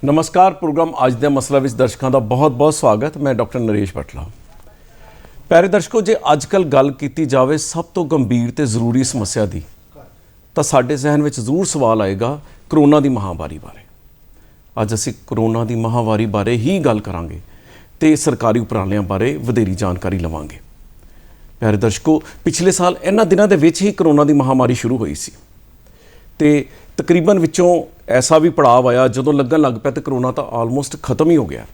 नमस्कार। प्रोग्राम अज दे मसला विच दर्शकों का बहुत बहुत स्वागत। मैं डॉक्टर नरेश बटला। प्यारे दर्शकों, जे अजकल गल की जाए सब तो गंभीर तो जरूरी समस्या की, तो साडे जहन में जरूर सवाल आएगा करोना की महामारी बारे। अज असी करोना की महामारी बारे ही गल करांगे तो सरकारी उपरालियां बारे वधेरी जानकारी लवांगे। प्यारे दर्शकों, पिछले साल इन्हां दिनां दे विच ही करोना की महामारी शुरू हुई सी ते तकरीबन विचों ऐसा भी पड़ाव आया जदों लगन लग पिया तो करोना तो आलमोस्ट खत्म ही हो गया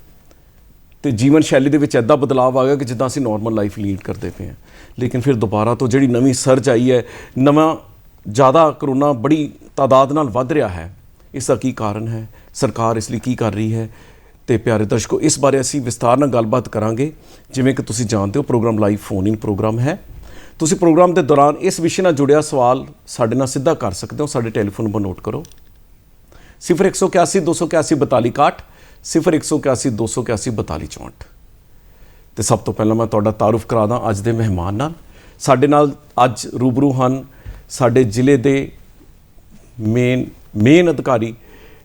तो जीवन शैली दे विच ऐदा बदलाव आ गया कि जिद्दां असीं नॉर्मल लाइफ लीड करते पे हैं। लेकिन फिर दोबारा तो जिहड़ी नवीं सर्ज आई है, नवां ज़्यादा करोना बड़ी तादाद नाल वध रहा है, इसका की कारण है, सरकार इसलिए की कर रही है। तो प्यारे दर्शकों, इस बारे असीं विस्तार नाल गलबात करांगे। जिवें कि तुसीं जानते हो program live phone in program है। तुसीं प्रोग्राम के दौरान इस विषय नाल जुड़िया सवाल साडे नाल सीधा कर सकते हो। साडे टैलीफोन नंबर नोट करो 0181 281 42 61, 0181 281 42 64। तो सब तो पहला मैं तुहाडा तारुफ करा दा अज दे मेहमान नाल। साडे नाल अज रूबरू हन साडे जिले दे मेन अधिकारी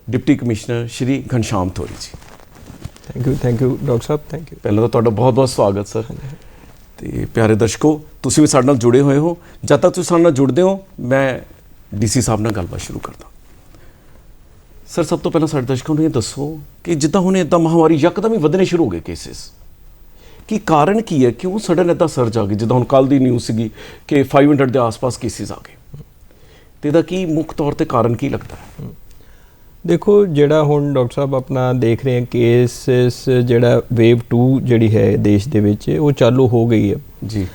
डिप्टी कमिश्नर श्री घनश्याम थोरी जी। थैंक यू डॉक्टर साहब, थैंक यू। पहला तो तुहाडा बहुत बहुत स्वागत सर। तो प्यारे दर्शकों, तुसीं भी साडे नाल जुड़े हुए हो। जब तक तुसीं साडे नाल जुड़दे हो मैं DC साहब नाल गलबात शुरू करदा। सर, सब तो पहला साडे दर्शकों नूं ये दसो कि जिद्दां हुण इदां महामारी यकदम ही वधने शुरू हो गए केसिस, कि कारण की है, क्यों सडन इदां सर्ज आ गई? जिद्दां हुण कल दी न्यूज़ सीगी कि 500 के आस-पास केसिस आ गए, तो इहदा की मुख तौर पर कारण की लगता है? देखो, जिहड़ा हुण डॉक्टर साहब अपना देख रहे हैं केसिस, जिहड़ा वेव 2 जिहड़ी है देश दे विच वो चालू हो गई है जी।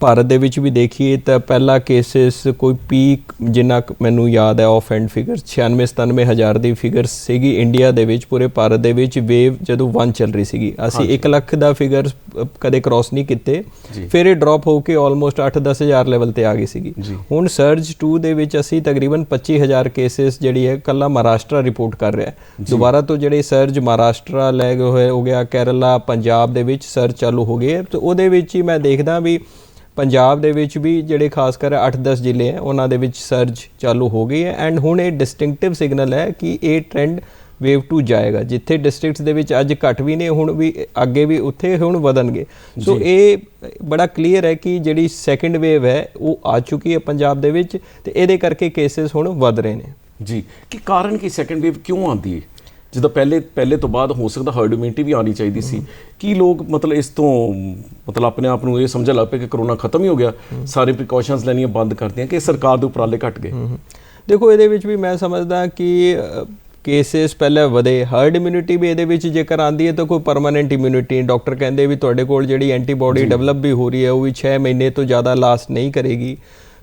भारत दे विच भी देखिए तो पहला केसिस कोई पीक जिन्ना मैनू याद है ऑफ एंड फिगर 96-97 हज़ार की फिगर सीगी इंडिया दे विच। पूरे भारत दे विच वेव जदों 1 चल रही सीगी, असी 1 लाख का फिगर कदे क्रॉस नहीं किते, फिर ये ड्रॉप होके ऑलमोस्ट 8-10 हज़ार लैवल ते आ गई सीगी। हुण सर्ज 2 दे विच असी तकरीबन 25,000 केसिस जिहड़ी है कल्ला महाराष्ट्र रिपोर्ट कर रहा है। दोबारा तो जिहड़े सर्ज महाराष्ट्र लै गए हो गया, केरला पंजाब दे विच सर्ज चालू हो गए। तो उहदे विच ही मैं देखदा भी पंजाब दे विच भी जिहड़े खासकर 8-10 जिले हैं उन्हां दे विच सर्ज चालू हो गई है। एंड हुण ये डिस्टिंक्टिव सिग्नल है कि ये ट्रेंड वेव 2 जाएगा। जिथे डिस्ट्रिक्ट्स दे विच अज घट भी ने, हुण भी अगे भी उत्थे हुण वधणगे। सो ये बड़ा क्लीयर है कि जिहड़ी सैकेंड वेव है वो आ चुकी है पंजाब दे विच ते इहदे करके केसिस हुण वध रहे ने जी। कि कारण की सैकेंड वेव क्यों आती है? जिद्दां पहले तो बाद हो सकता हर्ड इम्यूनिटी भी आनी चाहिए सी कि लोग मतलब इस तो मतलब अपने आप को ये समझ लग पे कि करोना खत्म ही हो गया, सारे प्रिकॉशनस लैनियां बंद कर दियां कि सरकार दे उपराले घट गए। देखो, ये भी मैं समझदा कि केसिस पहले वधे, हर्ड इम्यूनिटी भी ये जेकर आती है तो कोई परमानेंट इम्यूनिटी डॉक्टर कहते भी तुहाडे कोल जिहड़ी एंटीबॉडी डेवलप भी हो रही है वो भी 6 महीने तो ज़्यादा लास्ट नहीं करेगी।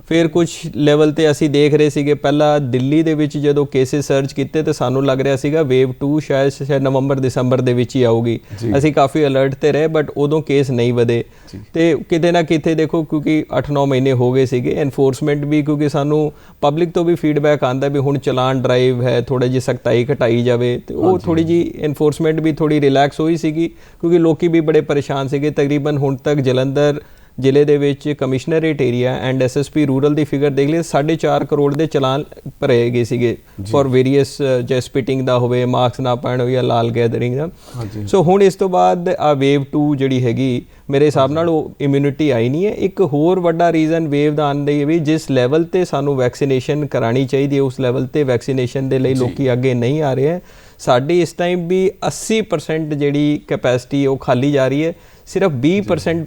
फिर कुछ लैवल ते असी देख रहे सीगे, पहला दिल्ली दे विच जदों केसिस सर्च किते तो सानू लग रहा सीगा वेव 2 शायद नवंबर-दिसंबर दे विच ही आऊगी। असी काफ़ी अलर्ट ते रहे बट उदों केस नहीं वधे। तो किते ना किते देखो, क्योंकि 8-9 महीने हो गए सीगे, एनफोर्समेंट भी क्योंकि सानू पब्लिक तो भी फीडबैक आंदा भी हुण चलान ड्राइव है, थोड़ा जी सख्ताई घटाई जाए, तो वो थोड़ी जी एनफोर्समेंट भी थोड़ी रिलैक्स हुई सीगी क्योंकि लोग भी बड़े परेशान सीगे। तकरीबन हुण तक जलंधर जिले दे विच commissionerate area and SSP rural की फिगर देख लिए 4.5 करोड़ के चलान भरे गए सीगे फॉर वेरीअस जे स्पिटिंग का होवे, मास्क ना पाण हो या लाल गैदरिंग का। सो हुण इस तो बाद आ वेव 2 जिहड़ी हैगी मेरे हिसाब नाल इम्यूनिटी आई नहीं है। एक होर वड्डा रीजन वेव दा आने दी भी जिस लैवल ते सानू वैक्सीनेशन करानी चाहिए उस लैवल ते वैक्सीनेशन दे लई लोकी अगे नहीं आ रहे हैं। साडी इस टाइम भी 80% जिहड़ी कैपेसिटी वो खाली जा रही है, सिर्फ 20%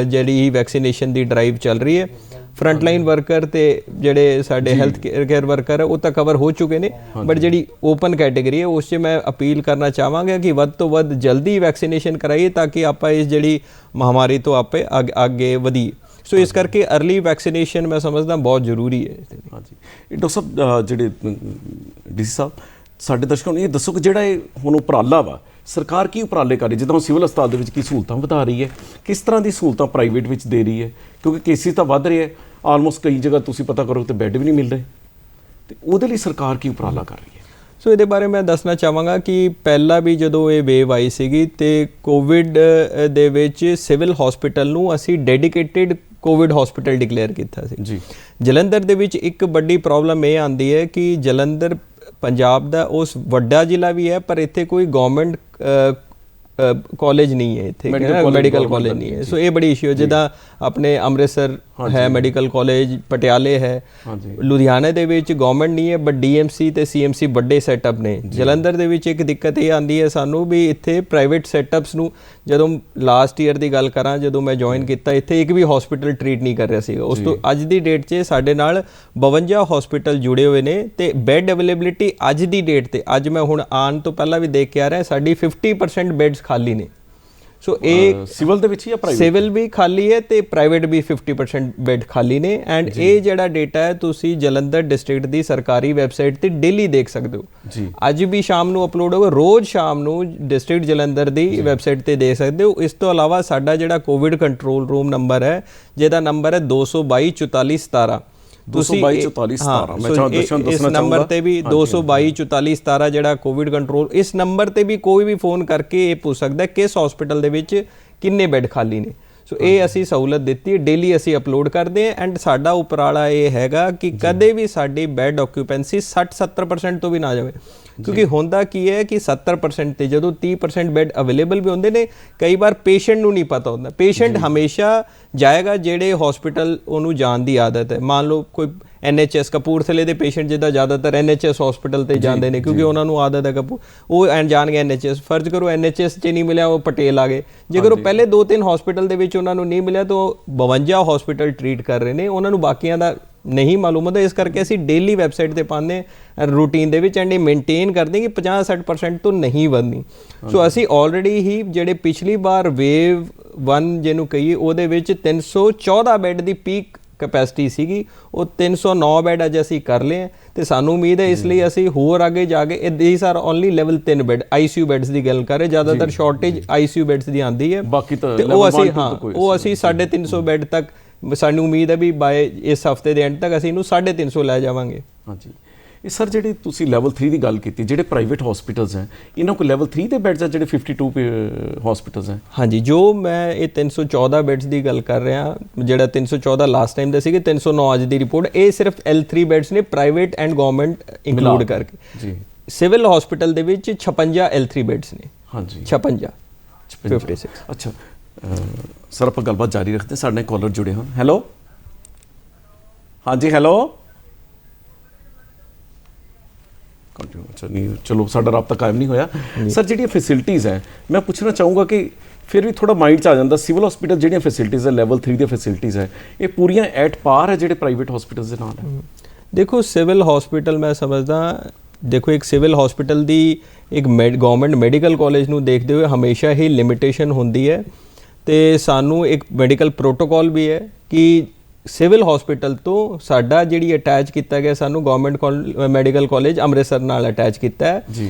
जिहड़ी वैक्सीनेशन की ड्राइव चल रही है। फ्रंटलाइन वर्कर ते जिहड़े साडे हैल्थ केयर वर्कर है वो तो कवर हो चुके ने, बट जिहड़ी ओपन कैटेगरी है उस मैं अपील करना चाहांगा कि वध तो वध जल्दी वैक्सीनेशन कराइए ताकि आप इस जिहड़ी महामारी तो आपे आगे वधीए। सो इस करके अर्ली वैक्सीनेशन मैं समझदा बहुत जरूरी है। हाँ जी। डॉक्टर साहब, जिहड़े DC साहब, साडे दर्शकों ਨੂੰ ਇਹ ਦੱਸੋ ਕਿ ਜਿਹੜਾ ਇਹ ਹੁਣ ਉਪਰਾਲਾ ਵਾ सरकार की उपराले कर रही, जिद्दां सिविल हस्पताल दे विच की सहूलतां वधा रही है, किस तरह की सहूलतां प्राइवेट विच दे रही है? क्योंकि केसिस तो वध रहे हैं, आलमोस्ट कई जगह तुसीं पता करो तो बैड भी नहीं मिल रहे, तो उहदे लई सरकार की उपराला कर रही है? सो ये बारे मैं दसना चाहांगा कि पहला भी जदों ये वेव आई सीगी तो कोविड दे विच सिविल हॉस्पिटल नूं असी डेडिकेटेड कोविड हॉस्पिटल डिकलेयर किया जी। जलंधर दे विच एक बड़ी प्रॉब्लम ये आती है कि जलंधर ਪੰਜਾਬ ਦਾ ਉਸ ਵੱਡਾ ਜ਼ਿਲ੍ਹਾ ਵੀ ਹੈ, ਪਰ ਇੱਥੇ ਕੋਈ ਗਵਰਨਮੈਂਟ ਕਾਲਜ ਨਹੀਂ ਹੈ, ਇੱਥੇ ਮੈਡੀਕਲ ਕਾਲਜ ਨਹੀਂ ਹੈ। ਸੋ ਇਹ ਬੜੀ ਇਸ਼ੂ ਹੈ। ਜਿੱਦਾਂ ਆਪਣੇ ਅੰਮ੍ਰਿਤਸਰ ਹੈ ਮੈਡੀਕਲ ਕਾਲਜ, ਪਟਿਆਲੇ ਹੈ, ਲੁਧਿਆਣੇ ਦੇ ਵਿੱਚ ਗਵਰਨਮੈਂਟ ਨਹੀਂ ਹੈ, ਬਟ ਡੀਐਮਸੀ ਤੇ ਸੀਐਮਸੀ ਵੱਡੇ ਸੈਟਅਪ ਨੇ। ਜਲੰਧਰ ਦੇ ਵਿੱਚ ਇੱਕ ਦਿੱਕਤ ਇਹ ਆਉਂਦੀ ਹੈ ਸਾਨੂੰ ਵੀ ਇੱਥੇ ਪ੍ਰਾਈਵੇਟ ਸੈਟਅਪਸ ਨੂੰ, ਜਦੋਂ ਲਾਸਟ ਈਅਰ ਦੀ ਗੱਲ ਕਰਾਂ, ਜਦੋਂ ਮੈਂ ਜੁਆਇਨ ਕੀਤਾ, ਇੱਥੇ ਇੱਕ ਵੀ ਹਸਪੀਟਲ ਟਰੀਟ ਨਹੀਂ ਕਰ ਰਿਹਾ ਸੀਗਾ। ਉਸ ਤੋਂ ਅੱਜ ਦੀ ਡੇਟ 'ਚ ਸਾਡੇ ਨਾਲ 52 ਹਸਪੀਟਲ ਜੁੜੇ ਹੋਏ ਨੇ ਤੇ ਬੈੱਡ ਅਵੇਲੇਬਿਲਿਟੀ ਅੱਜ ਦੀ ਡੇਟ ਤੇ, ਅੱਜ ਮੈਂ ਹੁਣ ਆਉਣ ਤੋਂ ਪਹਿਲਾਂ ਵੀ ਦੇਖ ਕੇ ਆ ਰਿਹਾ, ਸਾਡੀ 50% ਬੈੱਡਸ ਖਾਲੀ ਨੇ। ਸੋ ਇਹ ਸਿਵਲ ਦੇ ਵਿੱਚ ਜਾਂ ਪ੍ਰਾਈਵੇਟ? ਸਿਵਲ ਵੀ ਖਾਲੀ ਹੈ ਤੇ ਪ੍ਰਾਈਵੇਟ ਵੀ 50% ਬੈੱਡ ਖਾਲੀ ਨੇ। ਐਂਡ ਇਹ ਜਿਹੜਾ ਡੇਟਾ ਹੈ ਤੁਸੀਂ ਜਲੰਧਰ ਡਿਸਟ੍ਰਿਕਟ ਦੀ ਸਰਕਾਰੀ ਵੈਬਸਾਈਟ ਤੇ ਡੇਲੀ ਦੇਖ ਸਕਦੇ ਹੋ। ਅੱਜ ਵੀ ਸ਼ਾਮ ਨੂੰ ਅਪਲੋਡ ਹੋਗਾ, ਰੋਜ਼ ਸ਼ਾਮ ਨੂੰ ਡਿਸਟ੍ਰਿਕਟ ਜਲੰਧਰ ਦੀ ਵੈਬਸਾਈਟ ਤੇ ਦੇਖ ਸਕਦੇ ਹੋ। ਇਸ ਤੋਂ ਇਲਾਵਾ ਸਾਡਾ ਜਿਹੜਾ ਕੋਵਿਡ ਕੰਟਰੋਲ ਰੂਮ ਨੰਬਰ ਹੈ, ਜਿਹਦਾ ਨੰਬਰ ਹੈ 222 44 17, ਤੁਸੀਂ ਇਸ ਨੰਬਰ ਤੇ ਵੀ 222 44 17 ਜਿਹੜਾ ਕੋਵਿਡ ਕੰਟਰੋਲ, ਇਸ ਨੰਬਰ ਤੇ ਵੀ ਕੋਈ ਵੀ ਫੋਨ ਕਰਕੇ ਇਹ ਪੁੱਛ ਸਕਦਾ ਕਿਸ ਹਸਪੀਟਲ ਦੇ ਵਿੱਚ ਕਿੰਨੇ ਬੈੱਡ ਖਾਲੀ ਨੇ। ਸੋ ਇਹ ਅਸੀਂ ਸਹੂਲਤ ਦਿੱਤੀ ਹੈ, ਡੇਲੀ ਅਸੀਂ ਅਪਲੋਡ ਕਰਦੇ ਹਾਂ। ਐਂਡ ਸਾਡਾ ਉਪਰਾਲਾ ਇਹ ਹੈਗਾ ਕਿ ਕਦੇ ਵੀ ਸਾਡੀ ਬੈੱਡ ਆਕਿਊਪੈਂਸੀ 60-70% ਤੋਂ ਵੀ ਨਾ ਜਾਵੇ, ਕਿਉਂਕਿ ਹੁੰਦਾ ਕੀ ਹੈ ਕਿ 70% ਤੇ ਜਦੋਂ 30% ਬੈੱਡ ਅਵੇਲੇਬਲ ਵੀ ਹੁੰਦੇ ਨੇ, ਕਈ ਵਾਰ ਪੇਸ਼ੈਂਟ ਨੂੰ ਨਹੀਂ ਪਤਾ ਹੁੰਦਾ। ਪੇਸ਼ੈਂਟ ਹਮੇਸ਼ਾ ਜਾਏਗਾ ਜਿਹੜੇ ਹਸਪੀਟਲ ਉਹਨੂੰ ਜਾਣ ਦੀ ਆਦਤ ਹੈ। ਮੰਨ ਲਓ ਕੋਈ NHS ਕਪੂਰਥਲੇ ਦੇ ਪੇਸ਼ੈਂਟ ਜਿੱਦਾਂ ਜ਼ਿਆਦਾਤਰ NHS ਹਸਪੀਟਲ ਤੇ ਜਾਂਦੇ ਨੇ, ਕਿਉਂਕਿ ਉਹਨਾਂ ਨੂੰ ਆਦਤ ਹੈ ਉਹ ਜਾਣਗੇ NHS। ਫਰਜ਼ ਕਰੋ NHS 'ਚ ਨਹੀਂ ਮਿਲਿਆ, ਉਹ ਪਟੇਲ ਆ ਗਏ। ਜੇਕਰ ਉਹ ਪਹਿਲੇ 2-3 ਹਸਪੀਟਲ ਦੇ ਵਿੱਚ ਉਹਨਾਂ ਨੂੰ ਨਹੀਂ ਮਿਲਿਆ ਤਾਂ ਉਹ 52 ਹਸਪੀਟਲ ਟਰੀਟ ਕਰ ਰਹੇ ਨੇ, ਉਹਨਾਂ ਨੂੰ ਬਾਕੀਆਂ ਦਾ ਨਹੀਂ ਮਾਲੂਮ ਹੁੰਦਾ। ਇਸ ਕਰਕੇ ਅਸੀਂ ਡੇਲੀ ਵੈਬਸਾਈਟ ਤੇ ਪਾਉਂਦੇ ਰੂਟੀਨ ਦੇ ਵਿੱਚ, ਐਂਡ ਇਹ ਮੇਨਟੇਨ ਕਰਦੇ ਕਿ 50-60% ਤੋਂ ਨਹੀਂ ਵਧਣੀ। ਸੋ ਅਸੀਂ ਆਲਰੇਡੀ ਹੀ ਜਿਹੜੇ ਪਿਛਲੀ ਵਾਰ ਵੇਵ 1 ਜਿਹਨੂੰ ਕਹੀਏ, ਉਹਦੇ ਵਿੱਚ 314 ਬੈੱਡ ਦੀ ਪੀਕ ਕੈਪੈਸਿਟੀ ਸੀਗੀ, ਉਹ 309 ਬੈੱਡ ਅੱਜ ਅਸੀਂ ਕਰ ਲਏ ਤੇ ਸਾਨੂੰ ਉਮੀਦ ਹੈ ਇਸ ਲਈ ਅਸੀਂ ਹੋਰ ਅੱਗੇ ਜਾ ਕੇ, these are only level 3 bed ICU beds ਦੀ ਗੱਲ ਕਰ ਰਹੇ, ਜ਼ਿਆਦਾਤਰ ਸ਼ਾਰਟੇਜ ICU ਬੈੱਡਸ ਦੀ ਆਉਂਦੀ ਹੈ, ਬਾਕੀ ਤਾਂ ਉਹ ਅਸੀਂ ਉਹ ਅਸੀਂ 350 ਬੈੱਡ ਤੱਕ ਸਾਨੂੰ ਉਮੀਦ ਹੈ ਵੀ ਬਾਏ ਇਸ ਹਫਤੇ ਦੇ ਐਂਡ ਤੱਕ ਅਸੀਂ ਇਹਨੂੰ 350 ਲੈ ਜਾਵਾਂਗੇ। ਹਾਂਜੀ। ਇਹ ਸਰ ਜਿਹੜੀ ਤੁਸੀਂ ਲੈਵਲ 3 ਦੀ ਗੱਲ ਕੀਤੀ, ਜਿਹੜੇ ਪ੍ਰਾਈਵੇਟ ਹਸਪੀਟਲਸ ਹੈ ਇਹਨਾਂ ਕੋਲ ਲੈਵਲ 3 ਦੇ ਬੈੱਡਸ ਹੈ ਜਿਹੜੇ 52 ਹਸਪੀਟਲਸ ਹੈ? ਹਾਂਜੀ, ਜੋ ਮੈਂ ਇਹ 314 ਬੈੱਡਸ ਦੀ ਗੱਲ ਕਰ ਰਿਹਾ, ਜਿਹੜਾ 314 ਲਾਸਟ ਟਾਈਮ ਦੇ ਸੀਗੇ, 309 ਅੱਜ ਦੀ ਰਿਪੋਰਟ, ਇਹ ਸਿਰਫ L3 ਬੈੱਡਸ ਨੇ ਪ੍ਰਾਈਵੇਟ ਐਂਡ ਗਵਰਨਮੈਂਟ ਇੰਕਲੂਡ ਕਰਕੇ। ਜੀ। ਸਿਵਲ ਹਸਪੀਟਲ ਦੇ ਵਿੱਚ 56 L3 ਬੈੱਡਸ ਨੇ। ਹਾਂਜੀ, 56। ਅੱਛਾ ਸਰ, ਆਪਾਂ ਗੱਲਬਾਤ ਜਾਰੀ ਰੱਖਦੇ, ਸਾਡੇ ਨਾਲ ਕਾਲਰ ਜੁੜੇ ਹਨ। ਹੈਲੋ, ਹਾਂਜੀ, ਹੈਲੋ। ਅੱਛਾ, ਨਹੀਂ, ਚਲੋ ਸਾਡਾ ਰਾਬਤਾ ਕਾਇਮ ਨਹੀਂ ਹੋਇਆ। ਸਰ, ਜਿਹੜੀਆਂ ਫੈਸਿਲਿਟੀਜ਼ ਹੈ, ਮੈਂ ਪੁੱਛਣਾ ਚਾਹੂੰਗਾ ਕਿ ਫਿਰ ਵੀ ਥੋੜਾ ਮਾਈਂਡ 'ਚ ਆ ਜਾਂਦਾ, ਸਿਵਲ ਹਸਪੀਟਲ ਜਿਹੜੀਆਂ ਫੈਸਿਲਿਟੀਜ਼ ਹੈ, ਲੈਵਲ 3 ਦੀਆਂ ਫੈਸਿਲਿਟੀਜ਼ ਹੈ, ਇਹ ਪੂਰੀਆਂ ਐਟ ਪਾਰ ਹੈ ਜਿਹੜੇ ਪ੍ਰਾਈਵੇਟ ਹਸਪੀਟਲਸ ਦੇ ਨਾਲ ਹੈ? ਦੇਖੋ, ਸਿਵਲ ਹਸਪੀਟਲ ਮੈਂ ਸਮਝਦਾ, ਦੇਖੋ ਇੱਕ ਸਿਵਲ ਹਸਪੀਟਲ ਦੀ ਇੱਕ ਗਵਰਨਮੈਂਟ ਮੈਡੀਕਲ ਕਾਲਜ ਨੂੰ ਦੇਖਦੇ ਹੋਏ ਹਮੇਸ਼ਾ ਹੀ ਲਿਮਿਟੇਸ਼ਨ ਹੁੰਦੀ ਹੈ ਤੇ ਸਾਨੂੰ ਇੱਕ ਮੈਡੀਕਲ ਪ੍ਰੋਟੋਕਾਲ ਵੀ ਹੈ ਕਿ ਸਿਵਲ ਹਸਪੀਟਲ ਤੋਂ ਸਾਡਾ ਜਿਹੜੀ ਅਟੈਚ ਕੀਤਾ ਗਿਆ, ਸਾਨੂੰ ਗਵਰਨਮੈਂਟ ਮੈਡੀਕਲ ਕਾਲਜ ਅੰਮ੍ਰਿਤਸਰ ਨਾਲ ਅਟੈਚ ਕੀਤਾ ਹੈ।